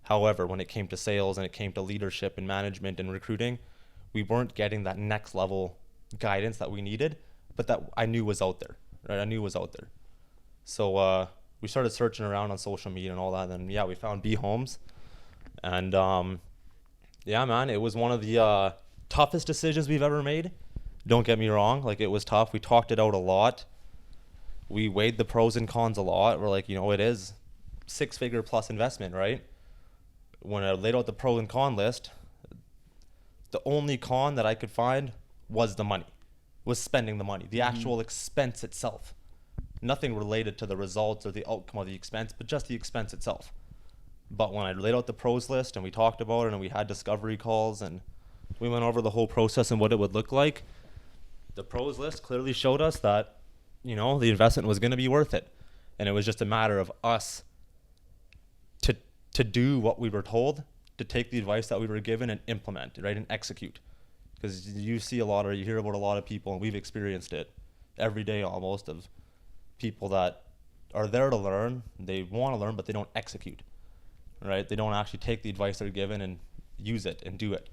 However, when it came to sales and it came to leadership and management and recruiting, we weren't getting that next level guidance that we needed, but that I knew was out there, right? I knew was out there. So we started searching around on social media and all that, and we found B Homes. And man, it was one of the toughest decisions we've ever made. Don't get me wrong, like, it was tough. We talked it out a lot. We weighed the pros and cons a lot. We're like, it is 6-figure plus investment, right? When I laid out the pro and con list, the only con that I could find was the money, was spending the money, the actual expense itself. Nothing related to the results or the outcome of the expense, but just the expense itself. But when I laid out the pros list and we talked about it and we had discovery calls and we went over the whole process and what it would look like, the pros list clearly showed us that, the investment was going to be worth it. And it was just a matter of us to do what we were told, to take the advice that we were given and implement, right, and execute. Because you hear about a lot of people, and we've experienced it every day almost, of people that are there to learn, they want to learn, but they don't execute, right? They don't actually take the advice they're given and use it and do it.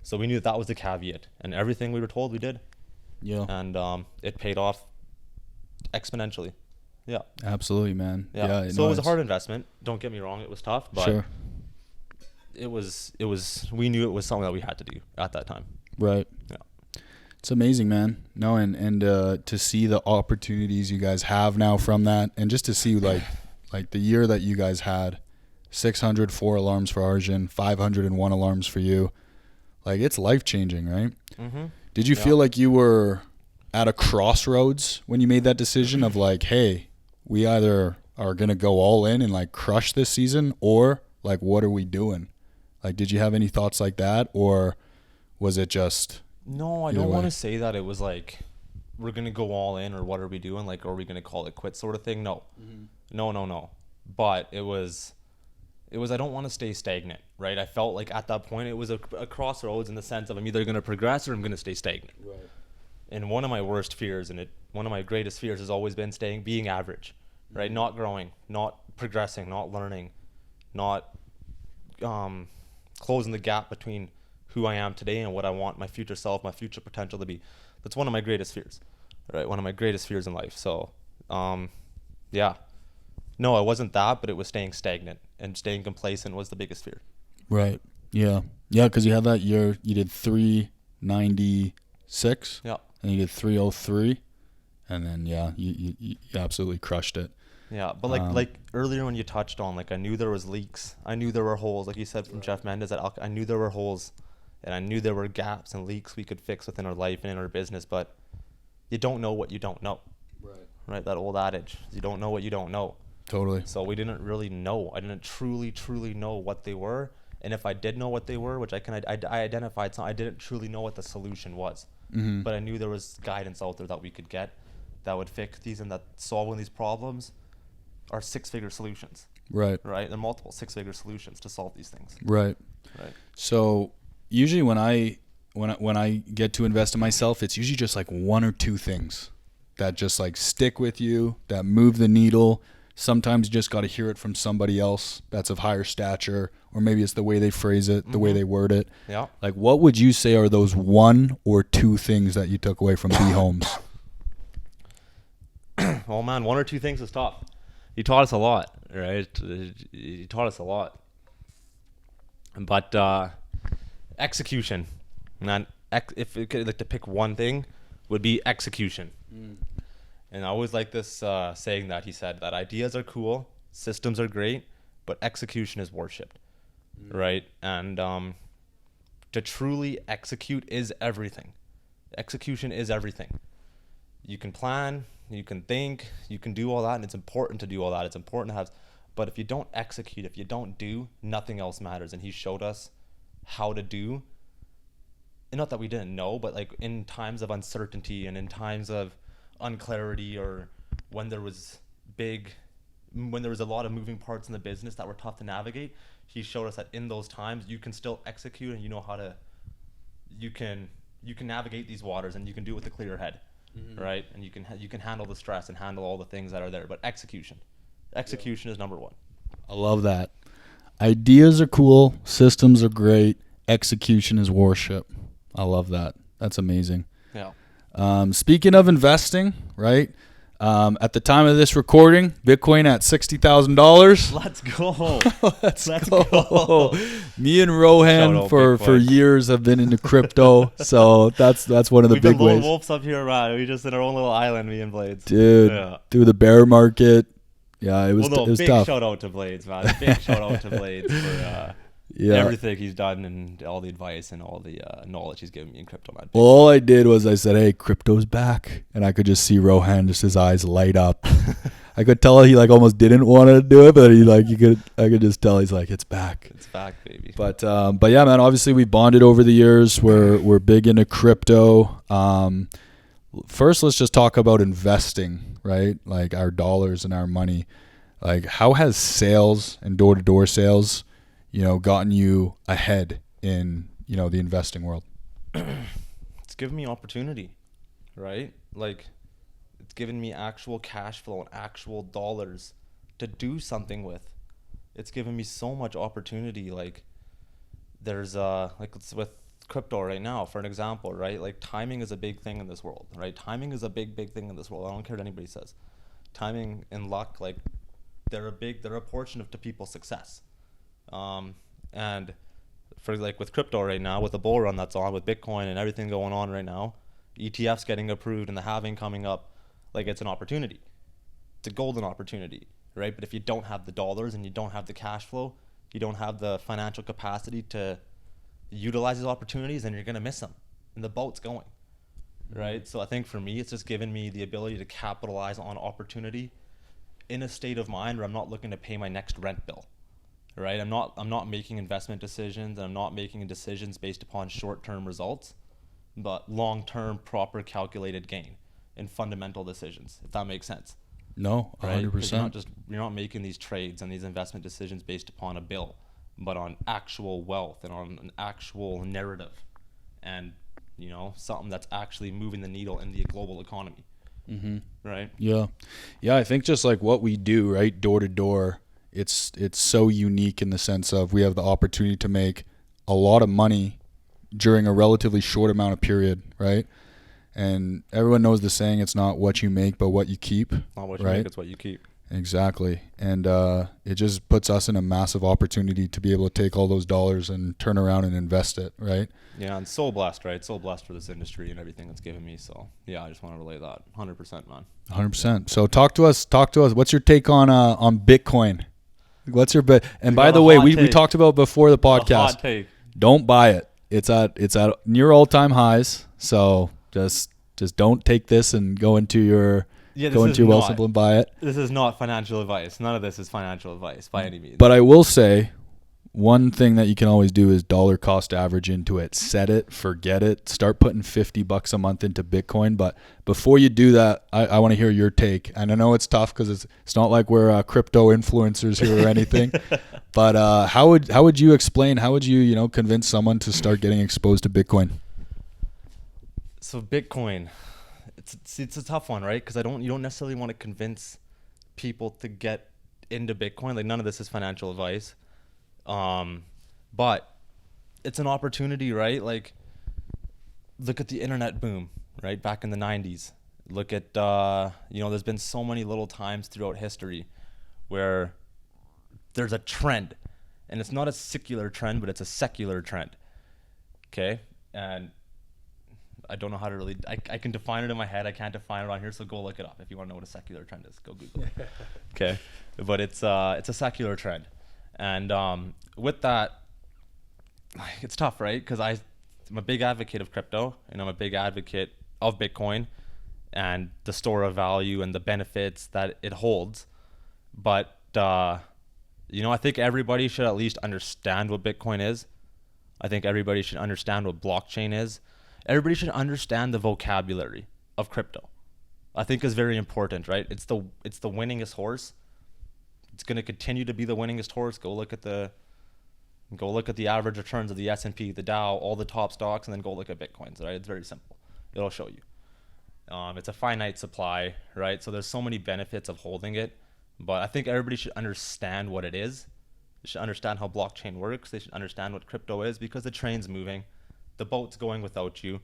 So we knew that was the caveat, and everything we were told we did. Yeah. And it paid off exponentially. Yeah. Absolutely, man. Yeah. So it was a hard investment. Don't get me wrong. It was tough, but sure. We knew it was something that we had to do at that time. Right. Yeah. It's amazing, man. No, and to see the opportunities you guys have now from that, and just to see like the year that you guys had, 604 alarms for Arjun, 501 alarms for you. Like, it's life-changing, right? Mm-hmm. Did you feel like you were at a crossroads when you made that decision of like, hey, we either are going to go all in and like crush this season, or like, what are we doing? Like, did you have any thoughts like that, or was it just... No, I don't want to say that it was like, we're going to go all in, or what are we doing? Like, are we going to call it quits sort of thing? No. Mm-hmm. No. But it was, I don't want to stay stagnant, right? I felt like at that point it was a crossroads, in the sense of I'm either going to progress or I'm going to stay stagnant. Right. And one of my worst fears, one of my greatest fears has always been being average, right? Mm-hmm. Not growing, not progressing, not learning, not closing the gap between who I am today and what I want my future self, my future potential to be. That's one of my greatest fears, right? One of my greatest fears in life. So, Yeah. No, it wasn't that, but it was staying stagnant, and staying complacent was the biggest fear. Right. Yeah. Yeah, because you had that year, you did 396. Yeah. And you did 303. And then, yeah, you absolutely crushed it. Yeah, but like earlier when you touched on, like, I knew there was leaks. I knew there were holes, like you said from Jeff Mendes at I knew there were holes, and I knew there were gaps and leaks we could fix within our life and in our business, but you don't know what you don't know. Right, that old adage, you don't know what you don't know. Totally. So we didn't really know. I didn't truly know what they were, and if I did know what they were, which I identified some, I didn't truly know what the solution was. Mm-hmm. But I knew there was guidance out there that we could get that would fix these, and that solving these problems are six-figure solutions. Right. Right? There are multiple six-figure solutions to solve these things. Right. Right. So usually when I get to invest in myself, it's usually just like one or two things that just like stick with you, that move the needle. Sometimes you just got to hear it from somebody else that's of higher stature, or maybe it's the way they phrase it, the way they word it. Yeah. Like, what would you say are those one or two things that you took away from B. Holmes? Oh man, one or two things is tough. He taught us a lot, right? He taught us a lot. But execution, man. If you could like to pick one thing, would be execution. And I always like this saying that he said that ideas are cool, systems are great, but execution is worshipped, right? And to truly execute is everything. Execution is everything. You can plan, you can think, you can do all that, and it's important to do all that. It's important to have, but if you don't execute, if you don't do, nothing else matters. And he showed us how to do, and not that we didn't know, but like in times of uncertainty and in times of unclarity, or when there was a lot of moving parts in the business that were tough to navigate, he showed us that in those times you can still execute, and you know how to, you can navigate these waters, and you can do it with a clear head. Right? And you can handle the stress and handle all the things that are there, but execution is number one. I love that. Ideas are cool, systems are great, execution is worship. I love that. That's amazing. Yeah. Speaking of investing, right? At the time of this recording, Bitcoin at $60,000. Let's go. Let's go. Me and Rohan for years have been into crypto, so that's one of the big ways. We've been lone wolves up here, right? We just in our own little island, me and Blades. Dude, through the bear market, yeah, it was big tough. Shout out to Blades, man. Big shout out to Blades for everything he's done and all the advice and all the knowledge he's given me in crypto, man. Well, all I did was I said, "Hey, crypto's back," and I could just see Rohan, just his eyes light up. I could tell he like almost didn't want to do it, but I could just tell he's like, "It's back." It's back, baby. But yeah, man. Obviously, we bonded over the years. We're big into crypto. First, let's just talk about investing, right? Like our dollars and our money. Like, how has sales and door-to-door sales, gotten you ahead in, the investing world? It's given me opportunity, right? Like, it's given me actual cash flow and actual dollars to do something with. It's given me so much opportunity. Like, there's it's with crypto right now, for an example, right? Like, timing is a big thing in this world, right? Timing is a big thing in this world. I don't care what anybody says. Timing and luck, like, they're a portion of to people's success. And for like with crypto right now, with the bull run that's on, with Bitcoin and everything going on right now, ETFs getting approved and the halving coming up, like, it's an opportunity. It's a golden opportunity, right? But if you don't have the dollars and you don't have the cash flow, you don't have the financial capacity to utilize these opportunities, then you're going to miss them. And the boat's going, right? So I think for me, it's just given me the ability to capitalize on opportunity in a state of mind where I'm not looking to pay my next rent bill, right? I'm not making investment decisions, and I'm not making decisions based upon short-term results, but long-term, proper, calculated gain and fundamental decisions, if that makes sense. No, 100%. Right? You're not making these trades and these investment decisions based upon a bill, but on actual wealth and on an actual narrative, and something that's actually moving the needle in the global economy. Mm-hmm. Right. Yeah. I think just like what we do, right, door to door, it's so unique in the sense of we have the opportunity to make a lot of money during a relatively short amount of period, right? And everyone knows the saying, it's not what you make, but what you keep. Not what you right? make, it's what you keep. Exactly. And it just puts us in a massive opportunity to be able to take all those dollars and turn around and invest it, right? Yeah, and so blessed, right? So blessed for this industry and everything it's given me. So yeah, I just want to relay that 100%, man. 100%. So talk to us. What's your take on Bitcoin? What's your bit? And We by got the a way, hot we take. talked about before the A hot podcast. take. Don't buy it. It's at near all-time highs. So just don't take this and go into your Yeah, go into your Wealthsimple and buy it. This is not financial advice. None of this is financial advice by any means. But I will say, one thing that you can always do is dollar cost average into it. Set it, forget it. Start putting $50 a month into Bitcoin. But before you do that, I want to hear your take. And I know it's tough because it's not like we're crypto influencers here or anything. But how would you explain? How would you convince someone to start getting exposed to Bitcoin? So Bitcoin, it's a tough one, right? Because you don't necessarily want to convince people to get into Bitcoin. Like, none of this is financial advice. But it's an opportunity, right? Like, look at the internet boom, right? Back in the 90s. Look at, there's been so many little times throughout history where there's a trend, and it's not a secular trend, but it's a secular trend. Okay. And I don't know how to really, I can define it in my head. I can't define it on here. So go look it up. If you want to know what a secular trend is, go Google it. Okay. But it's a secular trend. And with that, it's tough, right? Because I'm a big advocate of crypto, and I'm a big advocate of Bitcoin and the store of value and the benefits that it holds. But, I think everybody should at least understand what Bitcoin is. I think everybody should understand what blockchain is. Everybody should understand the vocabulary of crypto. I think is very important, right? It's the winningest horse. It's going to continue to be the winningest horse. Go look at the average returns of the S&P, the Dow, all the top stocks, and then go look at Bitcoins, right? It's very simple. It'll show you. It's a finite supply, right? So there's so many benefits of holding it, but I think everybody should understand what it is. They should understand how blockchain works. They should understand what crypto is, because the train's moving. The boat's going without you.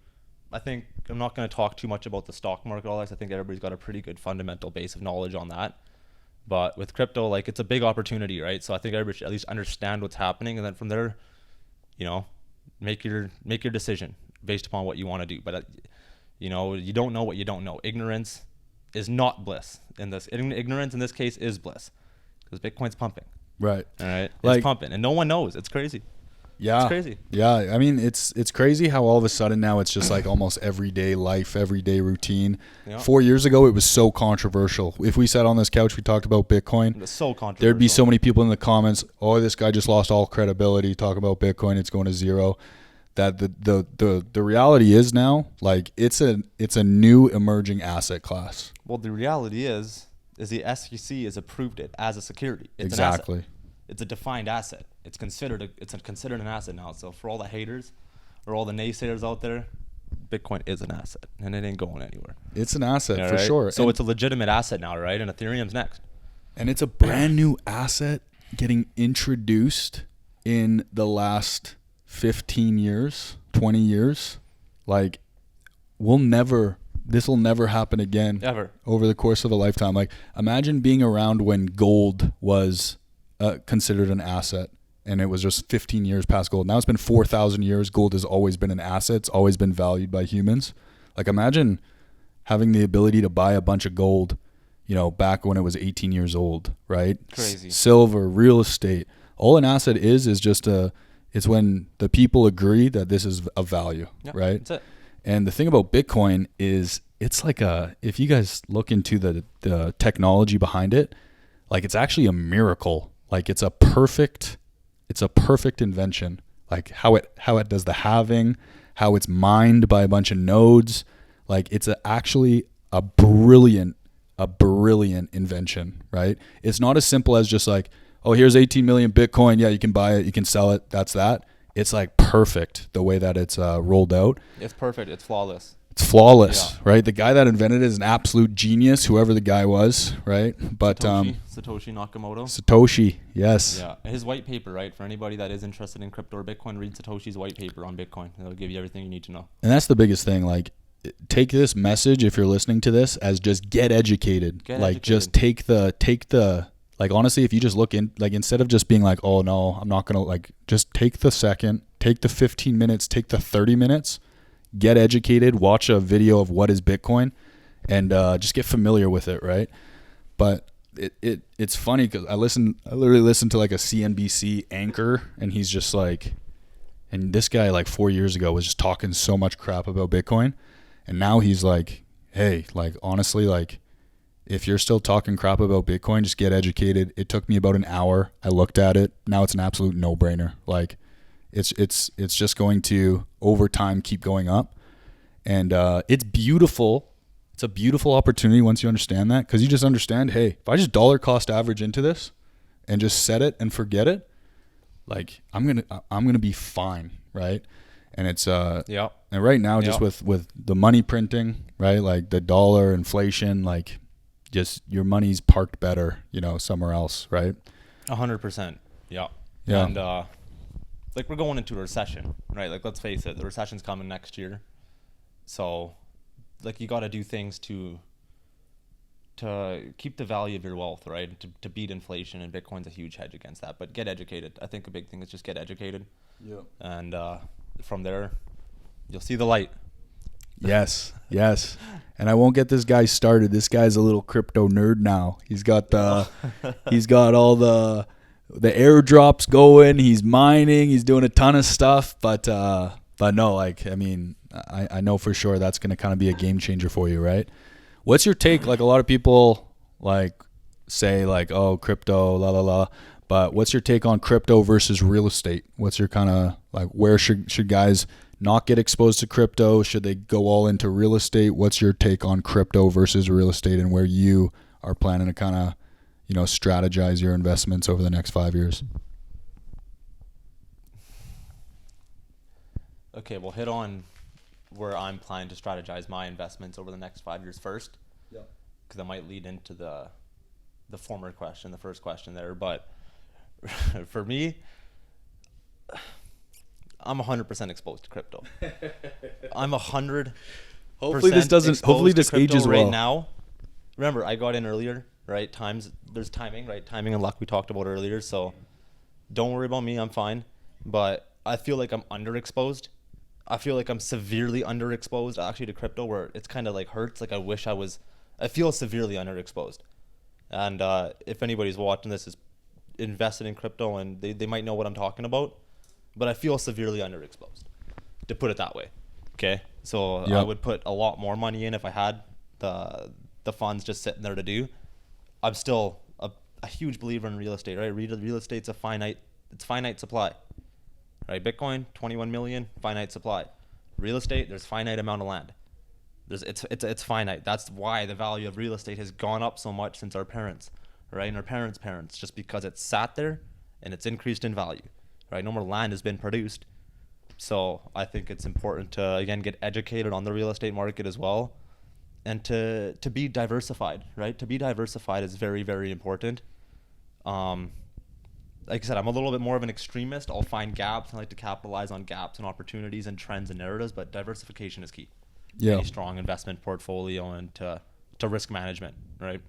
I think I'm not going to talk too much about the stock market, all this. I think everybody's got a pretty good fundamental base of knowledge on that. But with crypto, like, it's a big opportunity, right? So I think everybody should at least understand what's happening, and then from there, make your decision based upon what you want to do. But you don't know what you don't know. Ignorance is not bliss in this. Ignorance in this case is bliss, because Bitcoin's pumping. Right. All right. Like, it's pumping, and no one knows. It's crazy. Yeah. It's crazy. Yeah. I mean, it's crazy how all of a sudden now it's just like almost everyday life, everyday routine. Yeah. 4 years ago, it was so controversial. If we sat on this couch, we talked about Bitcoin. It's so controversial. There'd be so many people in the comments, oh, this guy just lost all credibility talking about Bitcoin. It's going to zero. That the reality is now, like, it's a new emerging asset class. Well, the reality is the SEC has approved it as a security. It's Exactly. an asset. It's a defined asset. It's considered an asset now. So for all the haters or all the naysayers out there, Bitcoin is an asset, and it ain't going anywhere. It's an asset for right? sure. So and it's a legitimate asset now, right? And Ethereum's next. And it's a brand new asset getting introduced in the last 15 years, 20 years. Like, this will never happen again. Ever. Over the course of a lifetime. Like, imagine being around when gold was considered an asset, and it was just 15 years past gold. Now it's been 4,000 years. Gold has always been an asset. It's always been valued by humans. Like, imagine having the ability to buy a bunch of gold, back when it was 18 years old, right? Crazy. Silver, real estate. All an asset is just it's when the people agree that this is of value, right? That's it. And the thing about Bitcoin is it's like if you guys look into the technology behind it, like, it's actually a miracle. Like, it's a perfect invention. Like, how it does the halving, how it's mined by a bunch of nodes. Like, it's actually a brilliant invention, right? It's not as simple as just like, oh, here's 18 million Bitcoin. Yeah, you can buy it, you can sell it. That's that. It's like perfect the way that it's rolled out. It's perfect. It's flawless. It's flawless, right? The guy that invented it is an absolute genius, whoever the guy was, right? But Satoshi Nakamoto. Satoshi, yes. Yeah, his white paper, right? For anybody that is interested in crypto or Bitcoin, read Satoshi's white paper on Bitcoin. It'll give you everything you need to know. And that's the biggest thing. Like, take this message, if you're listening to this, as just get educated. Just take the like, honestly, if you just look in, like, instead of just being like, oh no, I'm not gonna, like, just take the second, take the 15 minutes, take the 30 minutes, get educated, watch a video of what is Bitcoin, and just get familiar with it, right? But it's funny because I literally listened to like a CNBC anchor, and he's just like, and this guy like 4 years ago was just talking so much crap about Bitcoin, and now he's like, hey, like, honestly, like, if you're still talking crap about Bitcoin, just get educated. It took me about an hour. I looked at it. Now it's an absolute no-brainer. Like, it's just going to over time keep going up, and it's beautiful. It's a beautiful opportunity once you understand that, because you just understand, hey, if I just dollar cost average into this and just set it and forget it, like, I'm gonna be fine, right? And it's and right now, just with the money printing, right, like the dollar, inflation, like, just your money's parked better, somewhere else, right? 100%. Yeah. And like, we're going into a recession, right? Like, let's face it, the recession's coming next year. So, like, you got to do things to keep the value of your wealth, right? To beat inflation, and Bitcoin's a huge hedge against that. But get educated. I think a big thing is just get educated. Yeah. And from there, you'll see the light. Yes. And I won't get this guy started. This guy's a little crypto nerd now. He's got all the airdrops going. He's mining. He's doing a ton of stuff. But no, like, I mean, I know for sure that's going to kind of be a game changer for you, right? What's your take? Like, a lot of people like say like, oh, crypto, la la la. But what's your take on crypto versus real estate? What's your kind of like, where should guys not get exposed to crypto? Should they go all into real estate? What's your take on crypto versus real estate, and where you are planning to kind of, strategize your investments over the next 5 years? Okay, we'll hit on where I'm planning to strategize my investments over the next 5 years first. Yeah. Because that might lead into the former question, the first question there. But for me, I'm 100% exposed to crypto. I'm 100%. Hopefully this ages well. Right now. Remember, I got in earlier, right? There's timing, right? Timing and luck we talked about earlier. So don't worry about me. I'm fine. But I feel like I'm underexposed. I feel like I'm severely underexposed actually to crypto, where it's kind of like hurts. Like, I feel severely underexposed. And if anybody's watching this is invested in crypto, and they might know what I'm talking about. But I feel severely underexposed, to put it that way. Okay, so I would put a lot more money in if I had the funds just sitting there to do. I'm still a huge believer in real estate, right? Real estate's finite supply, right? Bitcoin, 21 million, finite supply. Real estate, there's finite amount of land. It's finite. That's why the value of real estate has gone up so much since our parents, right? And our parents, just because it's sat there and it's increased in value. Right, no more land has been produced. So I think it's important to, again, get educated on the real estate market as well, and to be diversified, right? To be diversified is very, very important. Like I said, I'm a little bit more of an extremist. I'll find gaps. I like to capitalize on gaps and opportunities and trends and narratives, but diversification is key. Yeah. Any strong investment portfolio and to risk management, right?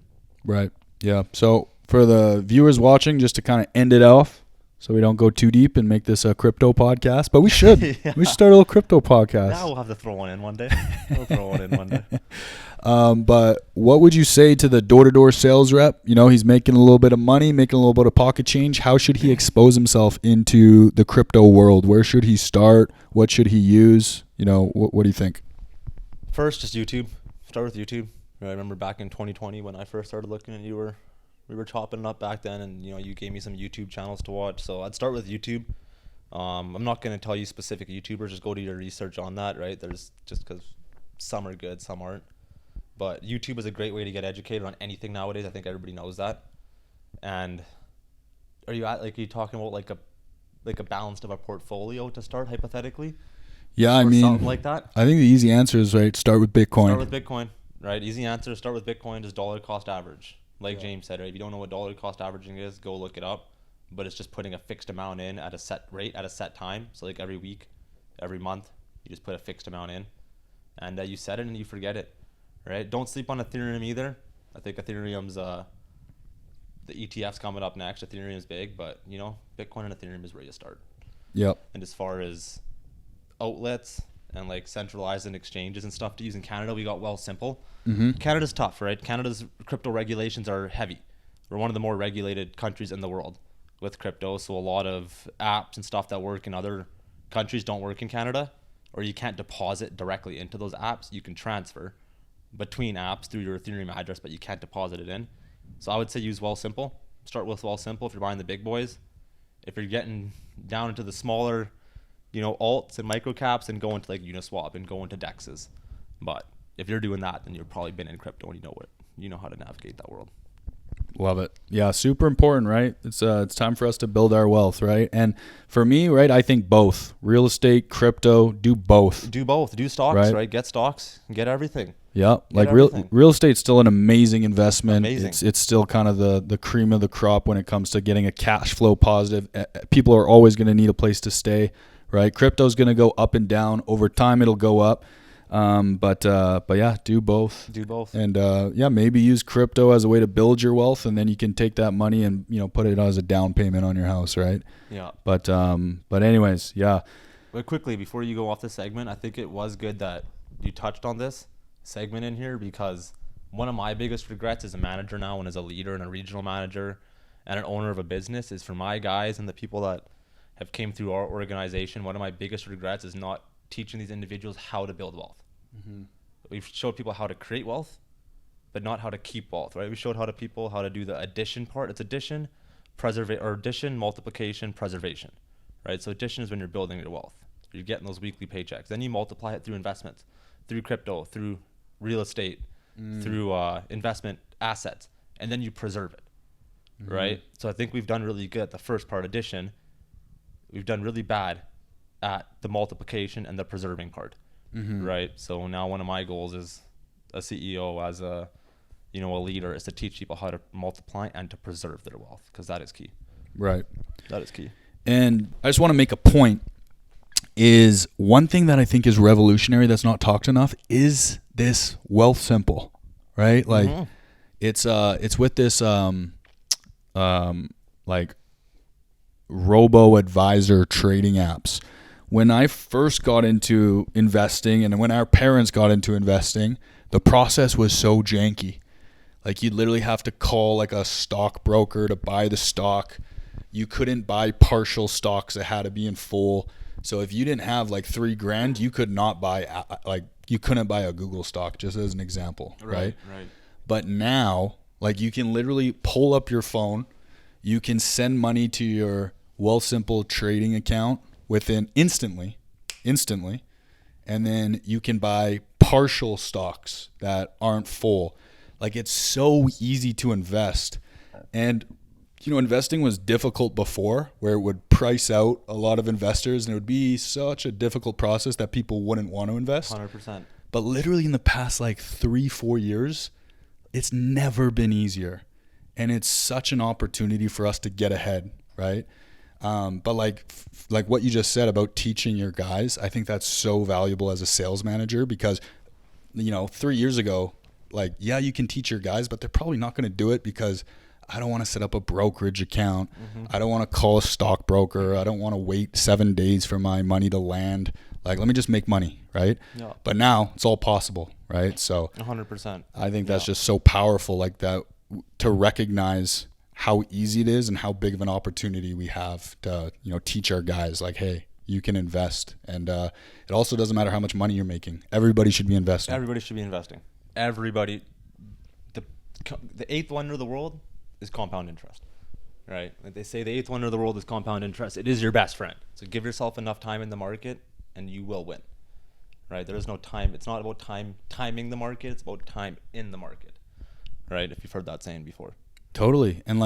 Right. Yeah. So for the viewers watching, just to kind of end it off, so we don't go too deep and make this a crypto podcast, but we should. Yeah. We should start a little crypto podcast. Now we'll have to throw one in one day. But what would you say to the door-to-door sales rep? He's making a little bit of money, making a little bit of pocket change. How should he expose himself into the crypto world? Where should he start? What should he use? What do you think? First, just YouTube. Start with YouTube. I remember back in 2020 when I first started looking at we were chopping it up back then, and you gave me some YouTube channels to watch. So I'd start with YouTube. I'm not going to tell you specific YouTubers. Just go do your research on that, right? There's just because some are good, some aren't. But YouTube is a great way to get educated on anything nowadays. I think everybody knows that. And are you talking about like a balanced of a portfolio to start hypothetically? Yeah, I mean, something like that. I think the easy answer is start with Bitcoin. Start with Bitcoin, right? Easy answer. Start with Bitcoin. Just dollar cost average. Like James said, right? If you don't know what dollar cost averaging is, go look it up. But it's just putting a fixed amount in at a set rate at a set time. So like every week, every month, you just put a fixed amount in. and you set it and you forget it, right? Don't sleep on Ethereum either. I think Ethereum's the ETF's coming up next. Ethereum's big, but you know, Bitcoin and Ethereum is where you start. Yep. And as far as outlets and like centralized and exchanges and stuff to use in Canada, we got Wealthsimple. Canada's tough, right? Canada's crypto regulations are heavy. We're one of the more regulated countries in the world with crypto, so a lot of apps and stuff that work in other countries don't work in Canada, or you can't deposit directly into those apps. You can transfer between apps through your Ethereum address, but you can't deposit it in. So I would say use Wealthsimple. Start with Wealthsimple if you're buying the big boys. If you're getting down into the smaller, you know, alts and micro caps, and go into like Uniswap and go into DEXs. But if you're doing that, then you've probably been in crypto and you know how to navigate that world. Love it. Yeah, super important, right? It's time for us to build our wealth, right? And for me, right, I think both. Real estate, crypto, do both. Do both. Do stocks, right? Get stocks, get everything. Yeah, like real estate's still an amazing investment. It's still kind of the cream of the crop when it comes to getting a cash flow positive. People are always going to need a place to stay, right? Crypto's going to go up and down. Over time, it'll go up. But yeah, do both. And maybe use crypto as a way to build your wealth, and then you can take that money and, you know, put it as a down payment on your house, right? Yeah. But anyways, yeah. But quickly, before you go off the segment, I think it was good that you touched on this segment in here, because one of my biggest regrets as a manager now and as a leader and a regional manager and an owner of a business is for my guys and the people that have came through our organization. One of my biggest regrets is not teaching these individuals how to build wealth. We've showed people how to create wealth, but not how to keep wealth, right? We showed people how to do the addition part. It's addition, addition, multiplication, preservation, right? So addition is when you're building your wealth. You're getting those weekly paychecks. Then you multiply it through investments, through crypto, through real estate, through investment assets, and then you preserve it, right? So I think we've done really good at the first part, addition. We've done really bad at the multiplication and the preserving part, right? So now one of my goals as a CEO, as a leader, is to teach people how to multiply and to preserve their wealth, because that is key. Right. That is key. And I just want to make a point. Is one thing that I think is revolutionary that's not talked enough is this Wealthsimple, right? Like it's with this like robo advisor trading apps. When I first got into investing, and when our parents got into investing, the process was so janky. Like you'd literally have to call like a stockbroker to buy the stock. You couldn't buy partial stocks; it had to be in full. So if you didn't have like $3,000, you could not buy, you couldn't buy a Google stock, just as an example, right? Right. But now, like, you can literally pull up your phone, you can send money to your Wealthsimple trading account instantly, and then you can buy partial stocks that aren't full. Like, it's so easy to invest. And investing was difficult before, where it would price out a lot of investors, and it would be such a difficult process that people wouldn't want to invest. 100%. But literally in the past like 3-4 years, it's never been easier. And it's such an opportunity for us to get ahead, right? But like what you just said about teaching your guys, I think that's so valuable as a sales manager, because 3 years ago, you can teach your guys, but they're probably not going to do it because I don't want to set up a brokerage account. I don't want to call a stockbroker. I don't want to wait 7 days for my money to land. Like, let me just make money, right? Yeah. But now it's all possible, right? So 100%. I think that's just so powerful, like that, to recognize how easy it is and how big of an opportunity we have to, teach our guys, like, hey, you can invest. And it also doesn't matter how much money you're making. Everybody should be investing. Everybody should be investing. Everybody. The eighth wonder of the world is compound interest, right? Like they say, the eighth wonder of the world is compound interest. It is your best friend. So give yourself enough time in the market and you will win, right? There is no time. It's not about timing the market. It's about time in the market, right? If you've heard that saying before. Totally. And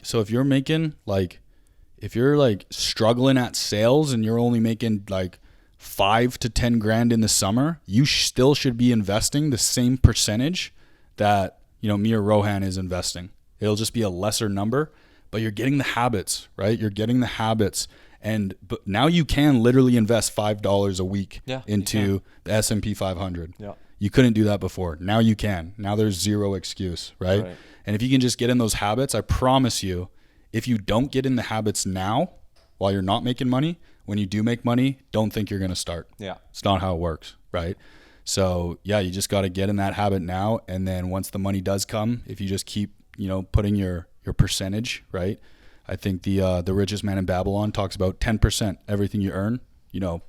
so if you're making if you're struggling at sales and you're only making $5,000 to $10,000 in the summer, you still should be investing the same percentage that, me or Rohan is investing. It'll just be a lesser number, but you're getting the habits, right? You're getting the habits. But now you can literally invest $5 a week Yeah, into the S&P 500. Yeah. You couldn't do that before. Now you can. Now there's zero excuse, right? And if you can just get in those habits, I promise you, if you don't get in the habits now while you're not making money, when you do make money, don't think you're going to start. Yeah. It's not how it works, right? So, yeah, you just got to get in that habit now. And then once the money does come, if you just keep, putting your percentage, right? I think the richest man in Babylon talks about 10%, everything you earn,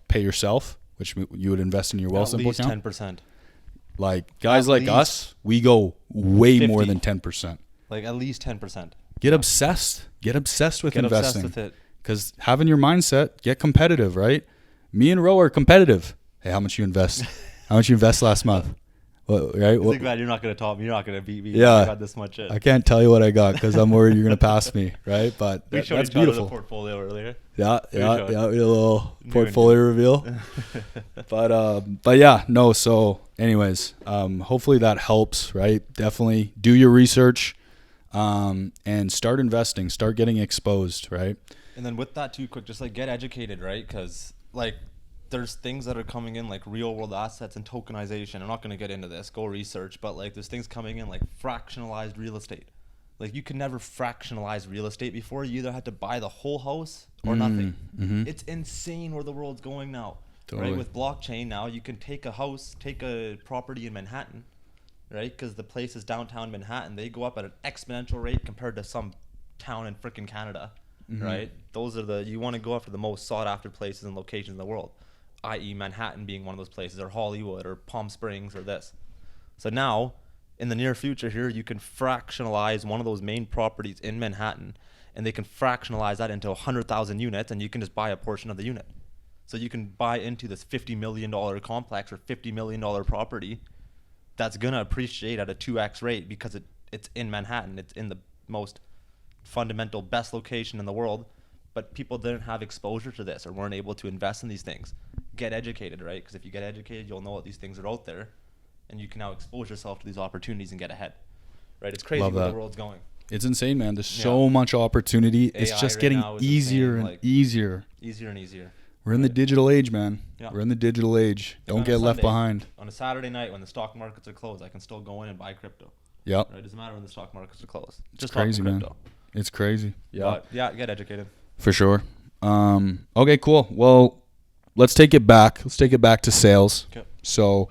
pay yourself, which you would invest in your Wealthsimple account. At least 10%. Like guys like us, we go way 50. more than 10%. Like at least 10%. Get obsessed. Get obsessed with investing. Obsessed with it. Because having your mindset, get competitive, right? Me and Ro are competitive. Hey, how much you invest? How much you invest last month? Well, right? I'm glad you're not going to top me. You're not going to beat me. Yeah. I got this much in. I can't tell you what I got because I'm worried you're going to pass me, right? But we showed that's each other beautiful. the portfolio earlier. Yeah, we had a little portfolio reveal. But yeah, no. So, anyways, hopefully that helps, right? Definitely do your research, and start investing, start getting exposed, right? And then with that too, quick, just like get educated, right? Because like there's things that are coming in like real world assets and tokenization. I'm not going to get into this. Go research, but like there's things coming in like fractionalized real estate. Like you could never fractionalize real estate before. You either had to buy the whole house or nothing. Mm-hmm. It's insane where the world's going now. Totally. Right? With blockchain now, you can take a property in Manhattan, right? Because the places downtown Manhattan, they go up at an exponential rate compared to some town in freaking Canada, right? Those are you want to go after the most sought after places and locations in the world, i.e. Manhattan being one of those places, or Hollywood or Palm Springs or this. So now, in the near future here, you can fractionalize one of those main properties in Manhattan, and they can fractionalize that into 100,000 units, and you can just buy a portion of the unit. So you can buy into this $50 million complex or $50 million property that's going to appreciate at a 2x rate because it's in Manhattan. It's in the most fundamental, best location in the world. But people didn't have exposure to this or weren't able to invest in these things. Get educated, right? Because if you get educated, you'll know what these things are out there. And you can now expose yourself to these opportunities and get ahead. Right? It's crazy where the world's going. It's insane, man. There's so much opportunity. AI it's just right getting now is easier insane, and easier. Easier and easier. We're in the digital age, man. Yeah. We're in the digital age. Don't get left behind. On a Saturday night when the stock markets are closed, I can still go in and buy crypto. Yep. Right? It doesn't matter when the stock markets are closed. It's crazy, man. It's crazy. Yeah. But yeah, get educated. For sure. Okay, cool. Well, let's take it back. Let's take it back to sales. Okay. So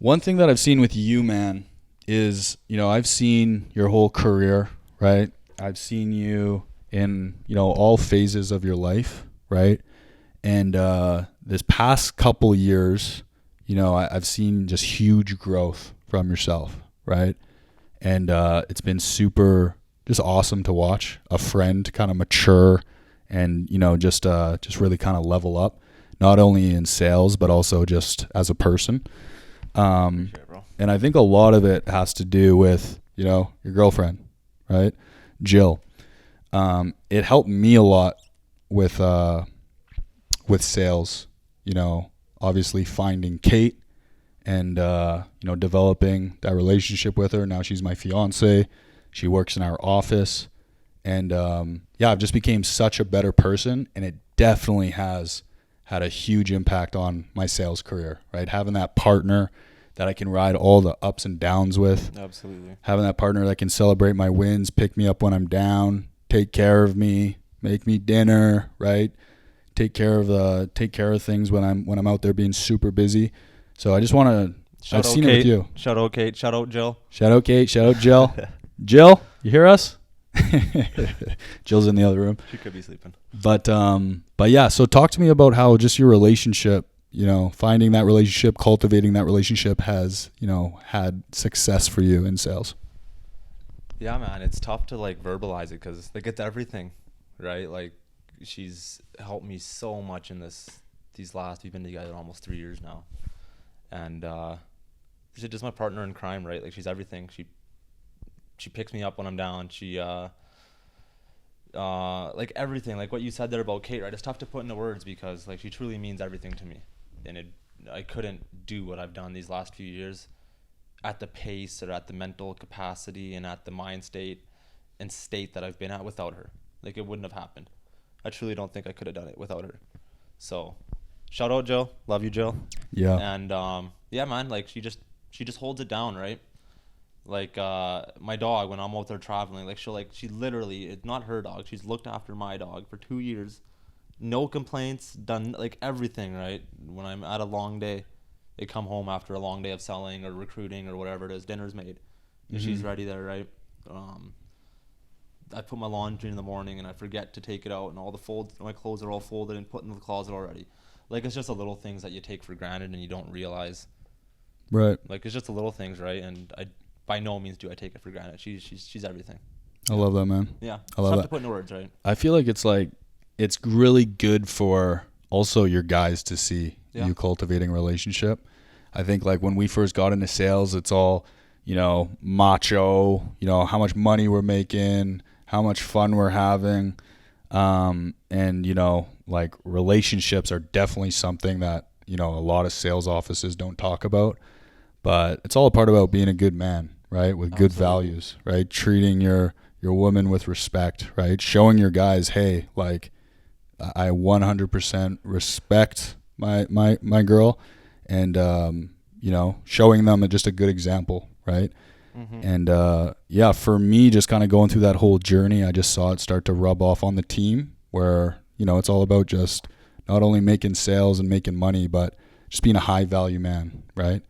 one thing that I've seen with you, man, is, I've seen your whole career, right? I've seen you in, all phases of your life, right? And this past couple years, I've seen just huge growth from yourself, right? And it's been super just awesome to watch a friend kind of mature and, just really kind of level up, not only in sales, but also just as a person. And I think a lot of it has to do with, your girlfriend, right? Jill. It helped me a lot with sales, obviously finding Kate and, developing that relationship with her. Now she's my fiance. She works in our office. And, I've just became such a better person. And it definitely has had a huge impact on my sales career, right? Having that partner that I can ride all the ups and downs with. Absolutely. Having that partner that can celebrate my wins, pick me up when I'm down, take care of me, make me dinner, right? Take care of things when I'm out there being super busy. So I just want to. I've seen it with you. Shout out Kate. Shout out Jill. Shout out Kate. Shout out Jill. Jill, you hear us? Jill's in the other room. She could be sleeping. But yeah. So talk to me about how just your relationship, finding that relationship, cultivating that relationship has, had success for you in sales. Yeah, man, it's tough to like verbalize it because like it's everything, right? Like she's helped me so much in we've been together almost 3 years now. And she's just my partner in crime, right? Like she's everything. She picks me up when I'm down. She like everything, like what you said there about Kate, right? It's tough to put into words because like she truly means everything to me. And I couldn't do what I've done these last few years at the pace or at the mental capacity and at the mind state and state that I've been at without her. Like it wouldn't have happened. I truly don't think I could have done it without her. So shout out Jill. Love you, Jill. Yeah. And yeah, man, like she just holds it down, right? Like my dog, when I'm out there traveling, like she literally, it's not her dog. She's looked after my dog for 2 years. No complaints, done like everything, right? When I'm at a long day, they come home after a long day of selling or recruiting or whatever it is, dinner's made. And she's ready there, right? I put my laundry in the morning and I forget to take it out, and all my clothes are all folded and put in the closet already. Like, it's just the little things that you take for granted and you don't realize. Right. Like, it's just the little things, right? And I, by no means do I take it for granted. She's everything. I love that, man. Yeah. I love It's tough that. to put into words, right? I feel like it's really good for also your guys to see you cultivating a relationship. I think like when we first got into sales, it's all, macho, how much money we're making, how much fun we're having. And, like relationships are definitely something that, a lot of sales offices don't talk about, but it's all a part about being a good man, right? With good values, right? Treating your woman with respect, right? Showing your guys, hey, like I 100% respect my girl, and, showing them just a good example, right? And for me, just kind of going through that whole journey, I just saw it start to rub off on the team where, it's all about just not only making sales and making money, but just being a high value man, right?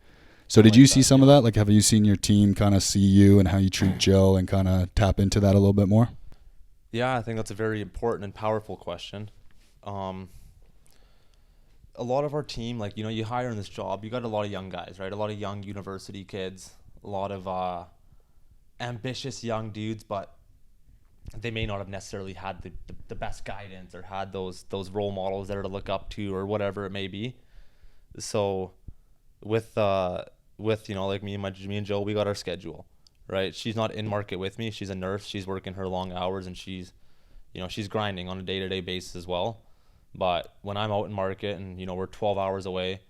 So did you see some of that? Like, have you seen your team kind of see you and how you treat Jill and kind of tap into that a little bit more? Yeah, I think that's a very important and powerful question. A lot of our team, like, you hire in this job, you got a lot of young guys, right? A lot of young university kids, a lot of ambitious young dudes, but they may not have necessarily had the best guidance or had those role models there to look up to or whatever it may be. So with like me and Joe, we got our schedule, right? She's not in market with me. She's a nurse. She's working her long hours, and she's grinding on a day-to-day basis as well. But when I'm out in market and, we're 12 hours away,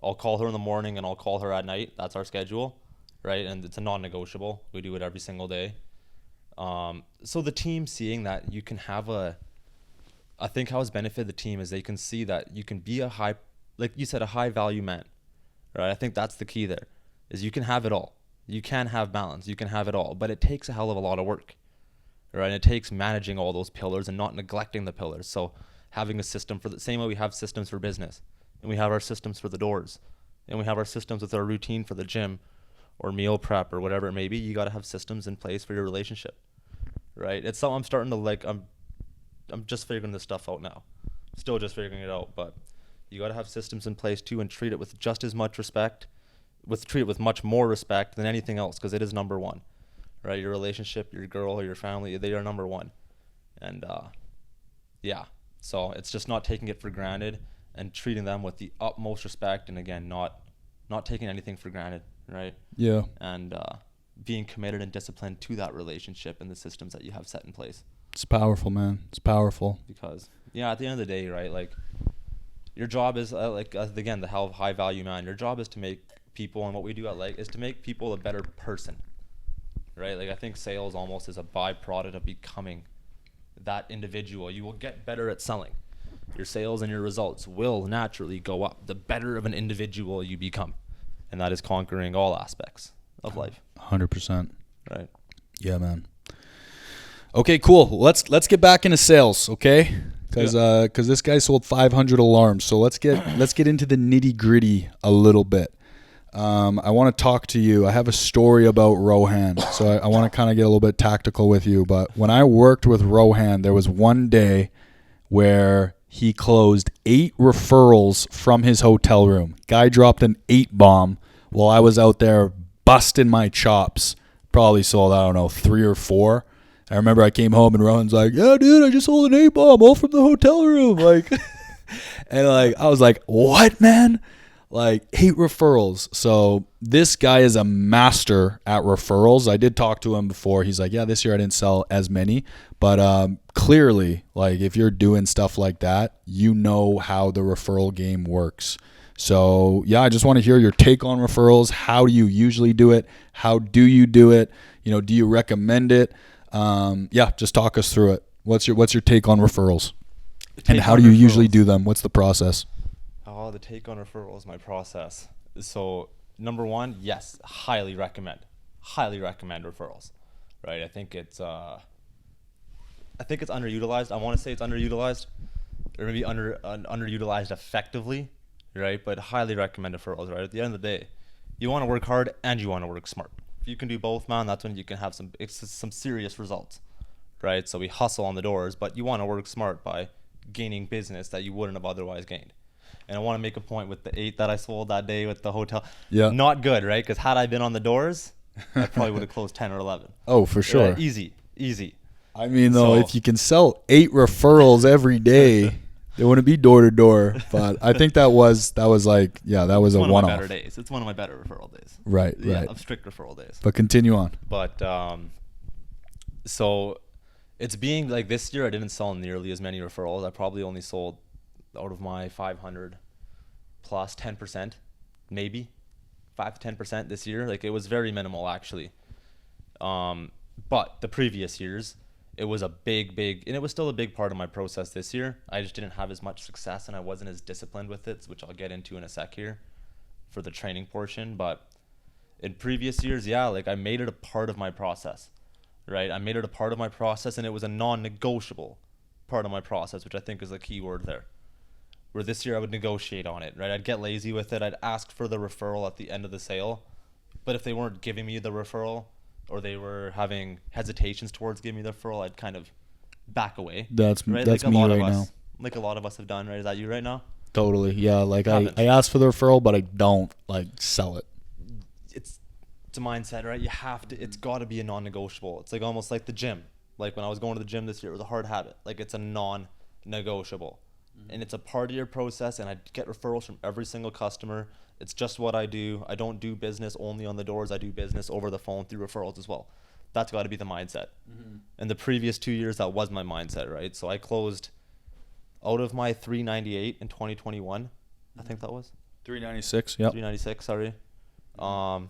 I'll call her in the morning and I'll call her at night. That's our schedule, right? And it's a non-negotiable. We do it every single day. So the team seeing that you can have I think how it's benefited the team is they can see that you can be a high, like you said, a high value man, right? I think that's the key there, is you can have it all. You can have balance. You can have it all, but it takes a hell of a lot of work, right? And it takes managing all those pillars and not neglecting the pillars. So having a system for the same way we have systems for business, and we have our systems for the doors, and we have our systems with our routine for the gym or meal prep or whatever it may be. You got to have systems in place for your relationship, right? It's something I'm starting to like. I'm just figuring this stuff out now, still just figuring it out, but you got to have systems in place too, and treat it with just as much respect, treat it with much more respect than anything else, because it is number one, right? Your relationship, your girl or your family, they are number one. And so it's just not taking it for granted and treating them with the utmost respect, and again, not taking anything for granted, right? Yeah. And being committed and disciplined to that relationship and the systems that you have set in place. It's powerful, man. It's powerful. Because at the end of the day, right, like your job is again, the high value man, your job is to make people, and what we do at Lake is to make people a better person, right? Like, I think sales almost is a byproduct of becoming that individual. You will get better at selling. Your sales and your results will naturally go up the better of an individual you become, and that is conquering all aspects of life. 100%. Right. Yeah, man. Okay, cool. Let's get back into sales, okay? Because this guy sold 500 alarms. So let's get into the nitty gritty a little bit. I want to talk to you. I have a story about Rohan, so I want to kind of get a little bit tactical with you. But when I worked with Rohan, there was one day where he closed 8 referrals from his hotel room. Guy dropped an 8 bomb while I was out there busting my chops. Probably sold, 3 or 4. I remember I came home and Rohan's like, yeah, dude, I just sold an 8 bomb all from the hotel room. Like, and I was like, what, man? Like 8 referrals. So this guy is a master at referrals. I did talk to him before. He's like, yeah, this year I didn't sell as many, but clearly, like, if you're doing stuff like that, you know how the referral game works. So yeah, I just want to hear your take on referrals. How do you usually do it? How do you do it? Do you recommend it? Just talk us through it. What's your take on referrals? And how do you usually do them? What's the process? Oh, the take on referrals, my process. So number one, yes, highly recommend referrals, right? I think it's underutilized. I want to say it's underutilized, or maybe underutilized effectively, right? But highly recommend referrals, right? At the end of the day, you want to work hard and you want to work smart. If you can do both, man, that's when you can have some serious results, right? So we hustle on the doors, but you want to work smart by gaining business that you wouldn't have otherwise gained. And I want to make a point with the 8 that I sold that day with the hotel. Yeah. Not good, right? Because had I been on the doors, I probably would have closed 10 or 11. Oh, for sure. Yeah, easy. I mean, though, if you can sell 8 referrals every day, they wouldn't be door to door. But I think that was like, yeah, that was a one-off. One of my better days. It's one of my better referral days. Right. Of strict referral days. But continue on. But so it's being like this year, I didn't sell nearly as many referrals. I probably only sold out of my 500 plus 10%, maybe 5 to 10% this year. Like, it was very minimal actually. But the previous years, it was a big, and it was still a big part of my process this year. I just didn't have as much success and I wasn't as disciplined with it, which I'll get into in a sec here for the training portion. But in previous years, yeah, like I made it a part of my process, right? I made it a part of my process, and it was a non-negotiable part of my process, which I think is the key word there. Where this year I would negotiate on it, right? I'd get lazy with it. I'd ask for the referral at the end of the sale. But if they weren't giving me the referral, or they were having hesitations towards giving me the referral, I'd kind of back away. That's right? That's like me right now. now. Like a lot of us have done, right? Is that you right now? Totally. Yeah, like I ask for the referral, but I don't like sell it. It's a mindset, right? You have to, it's got to be a non-negotiable. It's like almost like the gym. Like when I was going to the gym this year, it was a hard habit. Like, it's a non-negotiable. And it's a part of your process, and I get referrals from every single customer. It's just what I do. I don't do business only on the doors. I do business over the phone through referrals as well. That's got to be the mindset. And the previous 2 years, that was my mindset, right? So I closed out of my 398 in 2021. I think that was 396. Yeah. 396. Sorry. I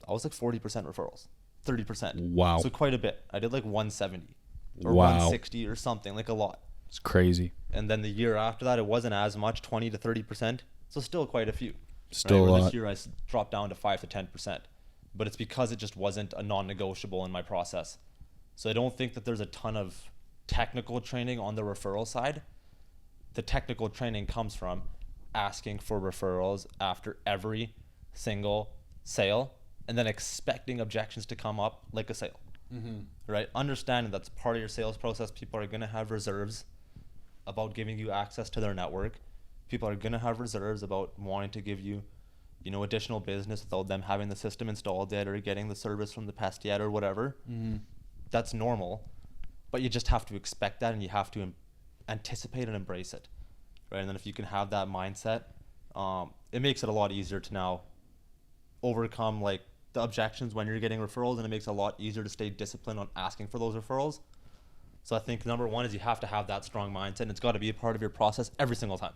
was like 40% referrals, 30%. Wow. So quite a bit. I did like 170 or Wow. 160 or something, like a lot. It's crazy. And then the year after that, it wasn't as much, 20 to 30%. So still quite a few. Still right? a lot. This year I dropped down to 5 to 10%. But it's because it just wasn't a non-negotiable in my process. So I don't think that there's a ton of technical training on the referral side. The technical training comes from asking for referrals after every single sale, and then expecting objections to come up like a sale. Right? Understanding that's part of your sales process. People are going to have reserves about giving you access to their network. People are going to have reserves about wanting to give you, additional business without them having the system installed yet or getting the service from the pest yet or whatever. That's normal, but you just have to expect that, and you have to anticipate and embrace it, right? And then if you can have that mindset, it makes it a lot easier to now overcome like the objections when you're getting referrals, and it makes it a lot easier to stay disciplined on asking for those referrals. So I think number one is you have to have that strong mindset, and it's got to be a part of your process every single time.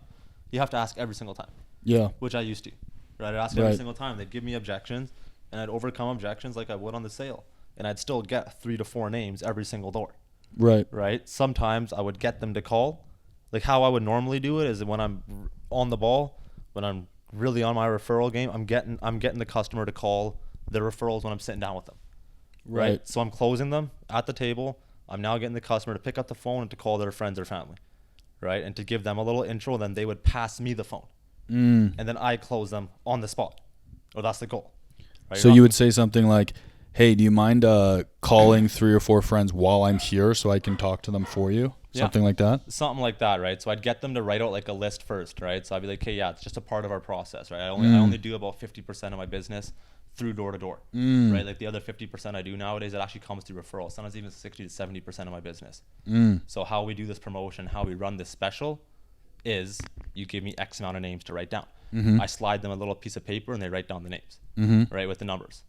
You have to ask every single time. Yeah. Which I used to, right? I'd ask every single time. They'd give me objections, and I'd overcome objections like I would on the sale, and I'd still get 3 to 4 names every single door. Right. Sometimes I would get them to call. Like how I would normally do it is when I'm on the ball, when I'm really on my referral game, I'm getting the customer to call the referrals when I'm sitting down with them. Right. So I'm closing them at the table. I'm now getting the customer to pick up the phone and to call their friends or family, right? And to give them a little intro, then they would pass me the phone. And then I close them on the spot. Or that's the goal. Right? So you would say something like, hey, do you mind calling 3 or 4 friends while I'm here so I can talk to them for you? Something like that? Something like that, right? So I'd get them to write out like a list first, right? So I'd be like, hey, yeah, it's just a part of our process, right? I only do about 50% of my business through door to door, right? Like the other 50% I do nowadays, it actually comes through referrals. Sometimes even 60 to 70% of my business. So how we do this promotion, how we run this special is you give me X amount of names to write down. I slide them a little piece of paper and they write down the names, right? With the numbers,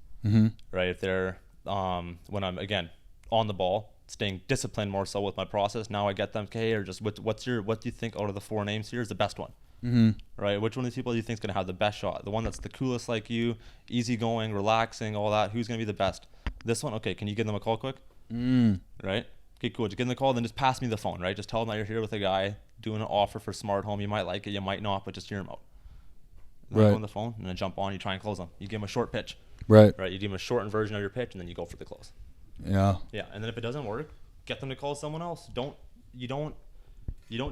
right? If they're, when I'm again on the ball, staying disciplined more so with my process, now I get them, okay, or just what do you think out of the 4 names here is the best one? Right? Which one of these people do you think is going to have the best shot? The one that's the coolest like you, easygoing, relaxing, all that. Who's going to be the best? This one? Okay, can you give them a call quick? Right? Okay, cool. Just get in the call, then just pass me the phone, right? Just tell them that you're here with a guy doing an offer for smart home. You might like it, you might not, but just hear him out. And then Right. go on the phone and then jump on. You try and close them. You give them a short pitch, Right. right? You give them a shortened version of your pitch, and then you go for the close. Yeah. Yeah, and then if it doesn't work, get them to call someone else. You don't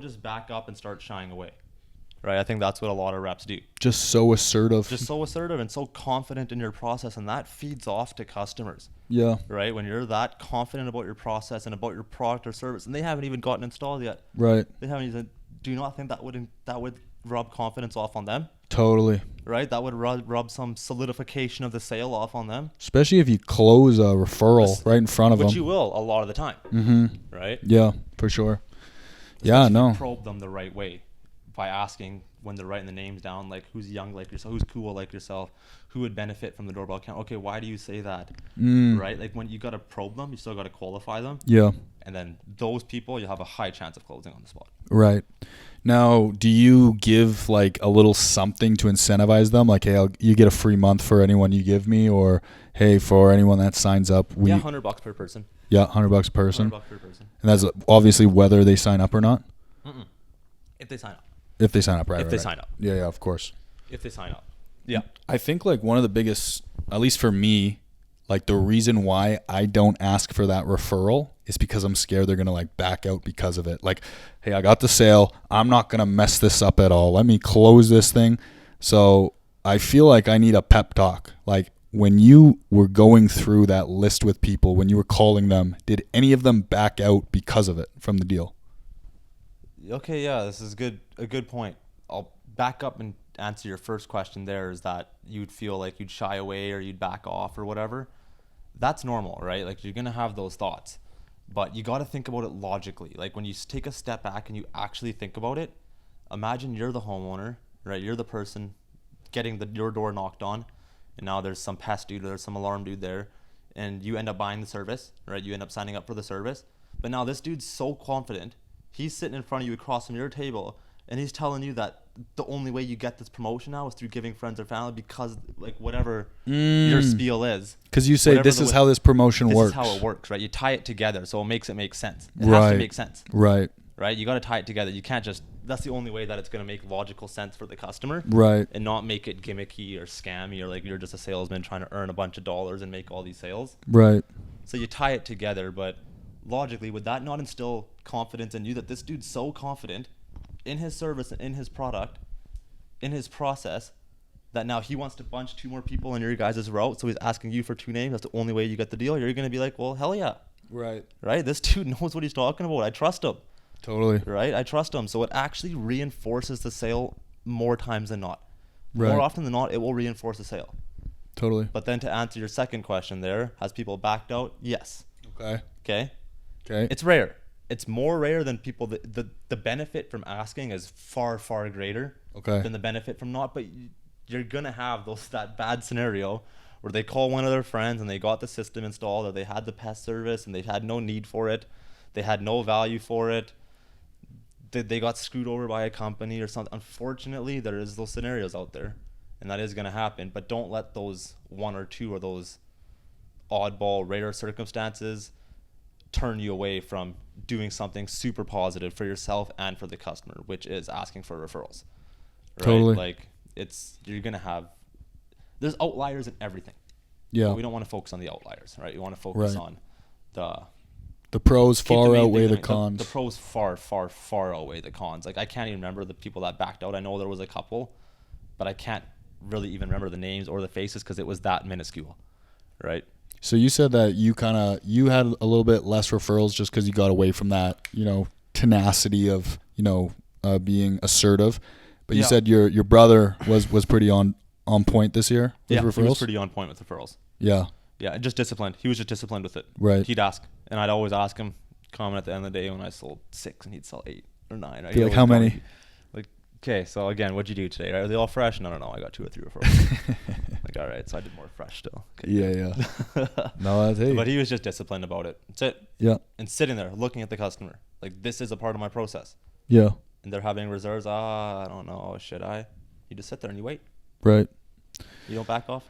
just back up and start shying away, right? I think that's what a lot of reps do. Just so assertive. Just so assertive and so confident in your process, and that feeds off to customers, Yeah. right? When you're that confident about your process and about your product or service, and they haven't even gotten installed yet. Right. They haven't even. Do you not think that would rub confidence off on them? Totally. Right? That would rub some solidification of the sale off on them. Especially if you close a referral right in front of them. Which you will a lot of the time. Mm-hmm. Right? Yeah, for sure. Especially Yeah, if no. you probe them the right way by asking when they're writing the names down, like who's young like yourself, who's cool like yourself, who would benefit from the doorbell count. Okay, why do you say that? Right? Like when you got to probe them, you still got to qualify them. Yeah. And then those people, you have a high chance of closing on the spot. Right. Now, do you give like a little something to incentivize them? Like, hey, you get a free month for anyone you give me, or hey, for anyone that signs up, Yeah, $100 per person. Yeah, $100 a person. $100 per person. And that's obviously whether they sign up or not. If they sign up. If they sign up, right? If right, they right. sign up. Yeah, yeah, of course. If they sign up. Yeah. I think like one of the biggest, at least for me, like the reason why I don't ask for that referral is because I'm scared they're going to like back out because of it. Like, hey, I got the sale. I'm not going to mess this up at all. Let me close this thing. So I feel like I need a pep talk. Like when you were going through that list with people, when you were calling them, did any of them back out because of it from the deal? Okay, yeah, this is a good point. I'll back up and answer your first question there, is that you'd feel like you'd shy away or you'd back off or whatever. That's normal, right? Like you're going to have those thoughts, but you got to think about it logically. Like when you take a step back and you actually think about it, imagine you're the homeowner, right? You're the person getting your door knocked on, and now there's some pest dude or there's some alarm dude there, and you end up buying the service, right? You end up signing up for the service, but now this dude's so confident, he's sitting in front of you across from your table, and he's telling you that the only way you get this promotion now is through giving friends or family, because like whatever your spiel is. Because you say this is how this promotion works. This is how it works, right? You tie it together, so it makes it make sense. It has to make sense. Right. Right? You got to tie it together. You can't just, that's the only way that it's going to make logical sense for the customer. Right. And not make it gimmicky or scammy or like you're just a salesman trying to earn a bunch of dollars and make all these sales. Right. So you tie it together, but logically, would that not instill confidence in you that this dude's so confident in his service and in his product, in his process, that now he wants to bunch 2 more people in your guys' route, so he's asking you for 2 names, that's the only way you get the deal? You're going to be like, well, hell yeah. Right. Right? This dude knows what he's talking about. I trust him. Totally. Right? I trust him. So it actually reinforces the sale more times than not. Right. More often than not, it will reinforce the sale. Totally. But then to answer your second question there, has people backed out? Yes. Okay. Okay? Okay. It's rare. It's more rare than people. The benefit from asking is far, far greater than the benefit from not. But you're going to have that bad scenario where they call one of their friends and they got the system installed, or they had the pest service and they had no need for it. They had no value for it. They got screwed over by a company or something. Unfortunately, there is those scenarios out there, and that is going to happen. But don't let those 1 or 2 or those oddball, rare circumstances turn you away from doing something super positive for yourself and for the customer, which is asking for referrals. Right? Totally. Like you're going to have, there's outliers in everything. Yeah. But we don't want to focus on the outliers, right? We want to focus on the pros far outweigh the cons. The pros far, far, far outweigh the cons. Like I can't even remember the people that backed out. I know there was a couple, but I can't really even remember the names or the faces because it was that minuscule, right? So you said that you had a little bit less referrals just because you got away from that, tenacity of, being assertive. But you said your brother was pretty on point this year with referrals? He was pretty on point with referrals. Yeah. Yeah, just disciplined. He was just disciplined with it. Right. He'd ask, and I'd always ask him, comment at the end of the day when I sold 6 and he'd sell 8 or 9. Right? Be like, how many? Like, okay, so again, what'd you do today? Are they all fresh? No, I got 2 or 3 referrals. Like, all right, so I did more fresh still. Okay. Yeah. No, that's hey. But he was just disciplined about it. That's it. Yeah. And sitting there looking at the customer. Like, this is a part of my process. Yeah. And they're having reserves. I don't know. Should I? You just sit there and you wait. Right. You don't back off.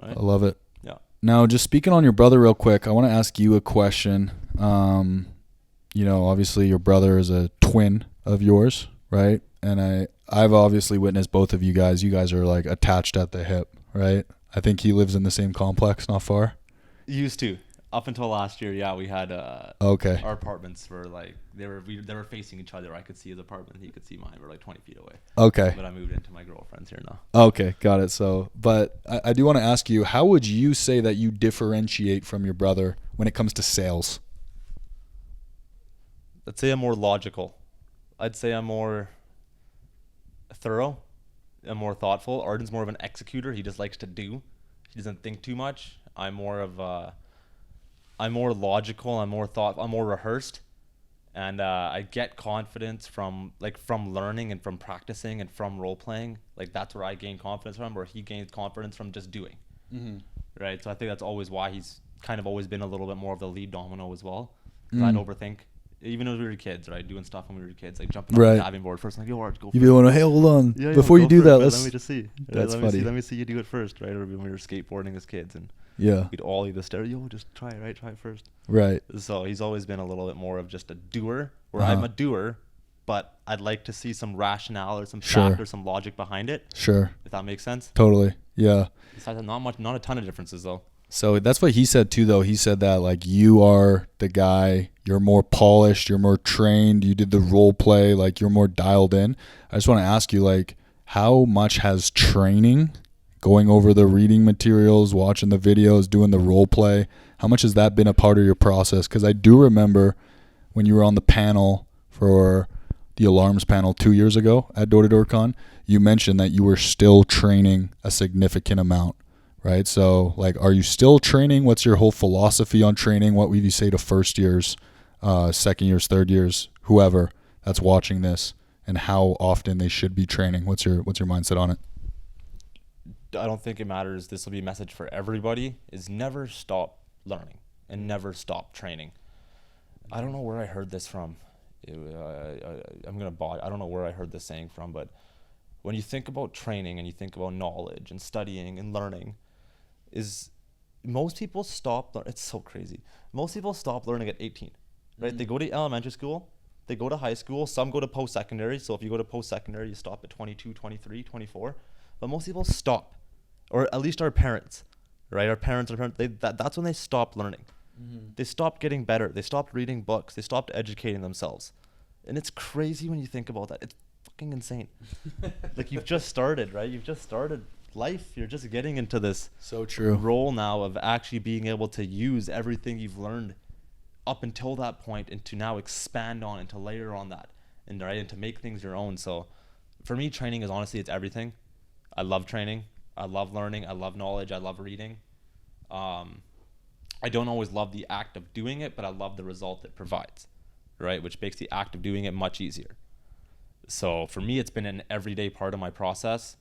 Right? I love it. Yeah. Now, just speaking on your brother real quick, I want to ask you a question. Obviously your brother is a twin of yours, right? And I've obviously witnessed both of you guys. You guys are like attached at the hip, right? I think he lives in the same complex, not far. Used to. Up until last year, yeah, we had Okay. our apartments were like they were facing each other. I could see his apartment, he could see mine. We're like 20 feet away. Okay. But I moved into my girlfriend's here now. Okay, got it. So, but I do want to ask you, how would you say that you differentiate from your brother when it comes to sales? I'd say I'm more logical. I'd say I'm more thorough. I'm more thoughtful. Arden's more of an executor. He just likes to do. He doesn't think too much. I'm more logical. I'm more rehearsed, and I get confidence from learning and from practicing and from role playing. Like that's where I gain confidence from, where he gains confidence from just doing. Mm-hmm. Right. So I think that's always why he's kind of always been a little bit more of the lead domino as well. I'd overthink. Even when we were kids, right? Doing stuff when we were kids, like jumping on the diving board first. Like, yo, Art, go. You'd be like, hey, hold on. Yeah, Before you do that, let me just see. That's funny. Let me see you do it first, right? Or when we were skateboarding as kids, and we'd all either stare, yo, just try it, right? Try it first. Right. So he's always been a little bit more of just a doer, where I'm a doer, but I'd like to see some rationale or some fact or some logic behind it. Sure. If that makes sense. Totally. Yeah. Besides, not a ton of differences though. So that's what he said too, though. He said that like you are the guy, you're more polished, you're more trained, you did the role play, like you're more dialed in. I just want to ask you, like, how much has training, going over the reading materials, watching the videos, doing the role play, how much has that been a part of your process? Because I do remember when you were on the panel for the alarms panel 2 years ago at Door to Door Con, you mentioned that you were still training a significant amount. Right. So like, are you still training? What's your whole philosophy on training? What would you say to first years, second years, third years, whoever that's watching this, and how often they should be training? What's your mindset on it? I don't think it matters. This will be a message for everybody, is never stop learning and never stop training. I don't know where I heard this from. I don't know where I heard this saying from, but when you think about training and you think about knowledge and studying and learning, most people stop. It's so crazy. Most people stop learning at 18, right? Mm-hmm. They go to elementary school, they go to high school, some go to post-secondary. So if you go to post-secondary, you stop at 22, 23, 24. But most people stop, or at least our parents, right? That's when they stopped learning. Mm-hmm. They stopped getting better. They stopped reading books. They stopped educating themselves. And it's crazy when you think about that. It's fucking insane. Like you've just started, right? You've just started life. You're just getting into this role now of actually being able to use everything you've learned up until that point and to now expand on and to layer on that and to make things your own. So for me, training is honestly, it's everything. I love training. I love learning. I love knowledge. I love reading. I don't always love the act of doing it, but I love the result it provides, right? Which makes the act of doing it much easier. So for me, it's been an everyday part of my process.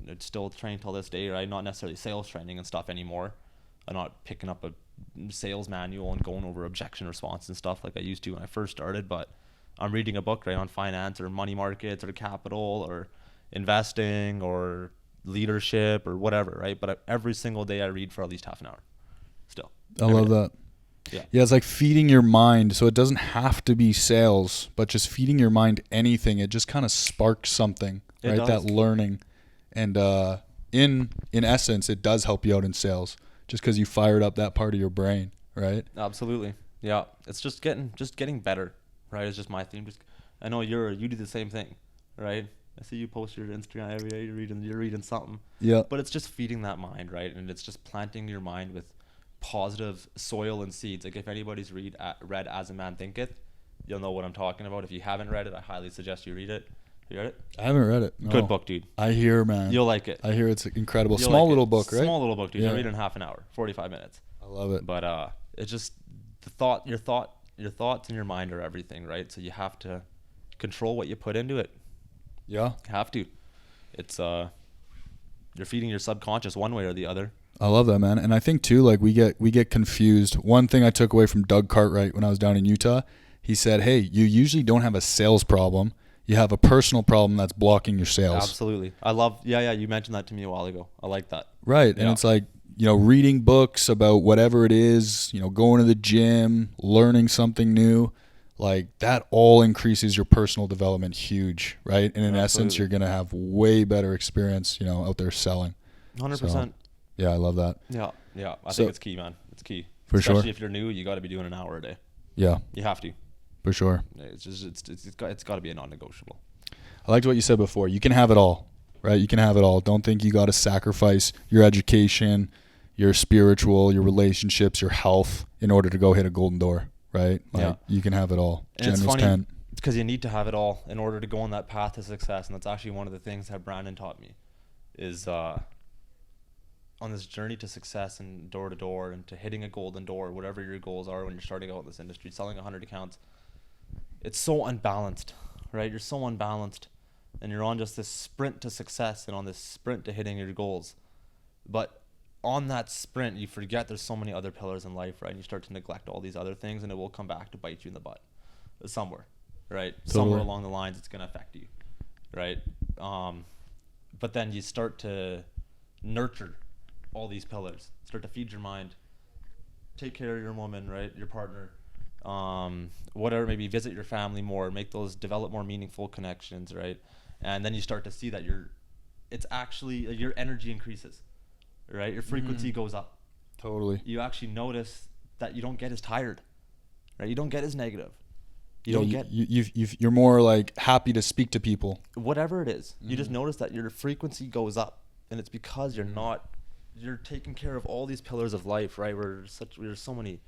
It's still training till this day, right? Not necessarily sales training and stuff anymore. I'm not picking up a sales manual and going over objection response and stuff like I used to when I first started, but I'm reading a book, right, on finance or money markets or capital or investing or leadership or whatever, right? But every single day I read for at least half an hour still. I love that. Yeah, it's like feeding your mind. So it doesn't have to be sales, but just feeding your mind anything. It just kind of sparks something, right? That learning. And in essence, it does help you out in sales just because you fired up that part of your brain, right? Absolutely. Yeah. It's just getting better, right? It's just my theme. I know you do the same thing, right? I see you post your Instagram every day. You're reading something. Yeah. But it's just feeding that mind, right? And it's just planting your mind with positive soil and seeds. Like if anybody's read As a Man Thinketh, you'll know what I'm talking about. If you haven't read it, I highly suggest you read it. You read it? I haven't read it. No. Good book, dude. I hear, man. You'll like it. I hear it's incredible. Small little book, right? Small little book, dude. You read it in half an hour, 45 minutes. I love it. But it's just your thoughts and your mind are everything, right? So you have to control what you put into it. Yeah. You have to. It's you're feeding your subconscious one way or the other. I love that, man. And I think too, like we get confused. One thing I took away from Doug Cartwright when I was down in Utah, he said, "Hey, you usually don't have a sales problem. You have a personal problem that's blocking your sales." Absolutely. I love. Yeah. You mentioned that to me a while ago. I like that. Right. Yeah. And it's like reading books about whatever it is, going to the gym, learning something new, like that all increases your personal development huge, right? And in essence, you're going to have way better experience, out there selling. 100%. So, yeah, I love that. Yeah. I think it's key, man. It's key. For sure. Especially if you're new, you got to be doing an hour a day. Yeah. You have to. For sure. It's got to be a non-negotiable. I liked what you said before. You can have it all, right? You can have it all. Don't think you got to sacrifice your education, your spiritual, your relationships, your health in order to go hit a golden door, right? Like, you can have it all. And it's funny because you need to have it all in order to go on that path to success. And that's actually one of the things that Brandon taught me is on this journey to success and door to door and to hitting a golden door, whatever your goals are when you're starting out in this industry, selling 100 accounts. It's so unbalanced, right? You're so unbalanced and you're on just this sprint to success and on this sprint to hitting your goals. But on that sprint, you forget there's so many other pillars in life, right? And you start to neglect all these other things and it will come back to bite you in the butt somewhere, right? Totally. Somewhere along the lines, it's going to affect you, right? But then you start to nurture all these pillars, start to feed your mind, take care of your woman, right? Your partner, whatever, maybe visit your family more, develop more meaningful connections, right? And then you start to see that it's actually, your energy increases, right? Your frequency goes up. Totally. You actually notice that you don't get as tired, right? You don't get as negative. You're more like happy to speak to people. Whatever it is, you just notice that your frequency goes up, and it's because you're taking care of all these pillars of life, right? There's so many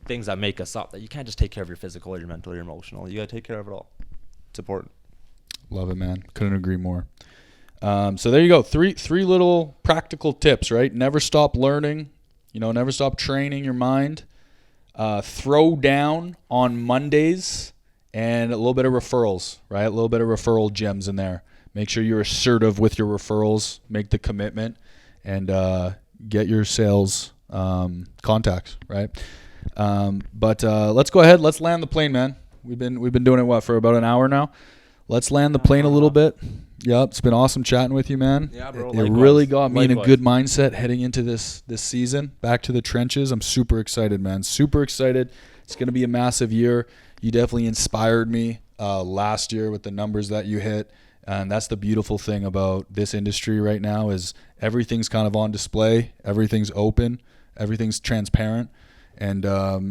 things that make us up that you can't just take care of your physical or your mental or your emotional. You got to take care of it all. It's important. Love it, man. Couldn't agree more. So there you go. Three little practical tips, right? Never stop learning. Never stop training your mind. Throw down on Mondays and a little bit of referrals, right? A little bit of referral gems in there. Make sure you're assertive with your referrals. Make the commitment and get your sales contacts, right? But let's go ahead. Let's land the plane, man. We've been doing it for about an hour now. Let's land the plane a little bit. Yep, it's been awesome chatting with you, man. Yeah, bro. It really got me in a good mindset heading into this season. Back to the trenches. I'm super excited, man. Super excited. It's going to be a massive year. You definitely inspired me last year with the numbers that you hit. And that's the beautiful thing about this industry right now is everything's kind of on display. Everything's open. Everything's transparent. And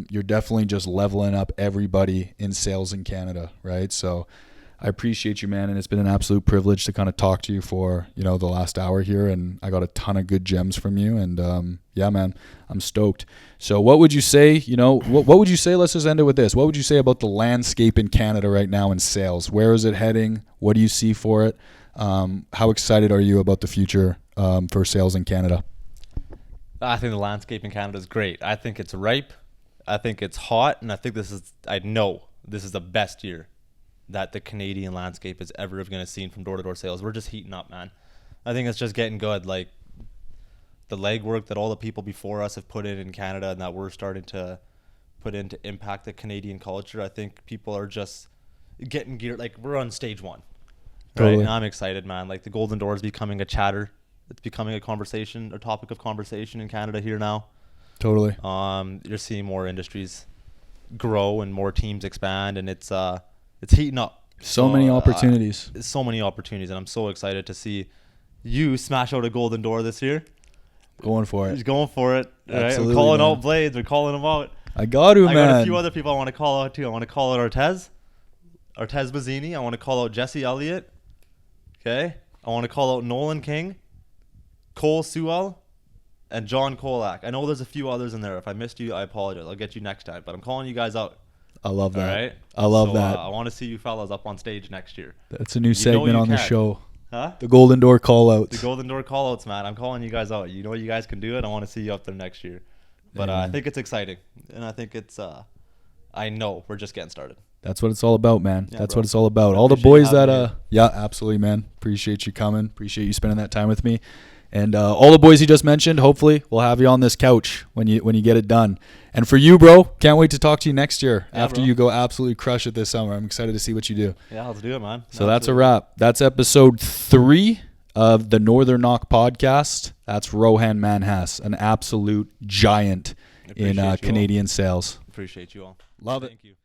you're definitely just leveling up everybody in sales in Canada, right? So I appreciate you, man, and it's been an absolute privilege to kind of talk to you for, the last hour here, and I got a ton of good gems from you, and yeah, man, I'm stoked. So what would you say, what would you say, let's just end it with this, what would you say about the landscape in Canada right now in sales? Where is it heading? What do you see for it? How excited are you about the future for sales in Canada? I think the landscape in Canada is great. I think it's ripe. I think it's hot, and I know this is the best year that the Canadian landscape is ever going to see from door-to-door sales. We're just heating up, man. I think it's just getting good. Like the legwork that all the people before us have put in Canada and that we're starting to put in to impact the Canadian culture. I think people are just getting geared. Like we're on stage one, right? And I'm excited, man. Like the Golden Door is becoming a chatter. It's becoming a topic of conversation in Canada here now. Totally. You're seeing more industries grow and more teams expand, and it's heating up. So many opportunities. So many opportunities, and I'm so excited to see you smash out a Golden Door this year. Going for it. He's going for it. Absolutely, right? I'm calling man. out Blades. We're calling them out. I got to, man. I got a few other people I want to call out too. I want to call out Artez Bazzini. I want to call out Jesse Elliott. Okay. I want to call out Nolan King, Cole Sewell, and John Kolak. I know there's a few others in there. If I missed you, I apologize. I'll get you next time. But I'm calling you guys out. I love that. All right? I love that. I want to see you fellas up on stage next year. That's a new segment on the show. Huh? The Golden Door call-outs. The Golden Door call-outs, man. I'm calling you guys out. You know you guys can do it. I want to see you up there next year. But I think it's exciting. And I think it's I know we're just getting started. That's what it's all about, man. Yeah, That's bro. what it's all about. All the boys that yeah, absolutely, man. Appreciate you coming. Appreciate you spending that time with me. And all the boys you just mentioned, hopefully we'll have you on this couch when you get it done. And for you, bro, can't wait to talk to you next year after you go absolutely crush it this summer. I'm excited to see what you do. Yeah, let's do it, man. So that's a wrap. That's episode 3 of the Northern Knock podcast. That's Rohan Manhas, an absolute giant in Appreciate you all. Canadian sales. Appreciate you all. Love it. Thank you.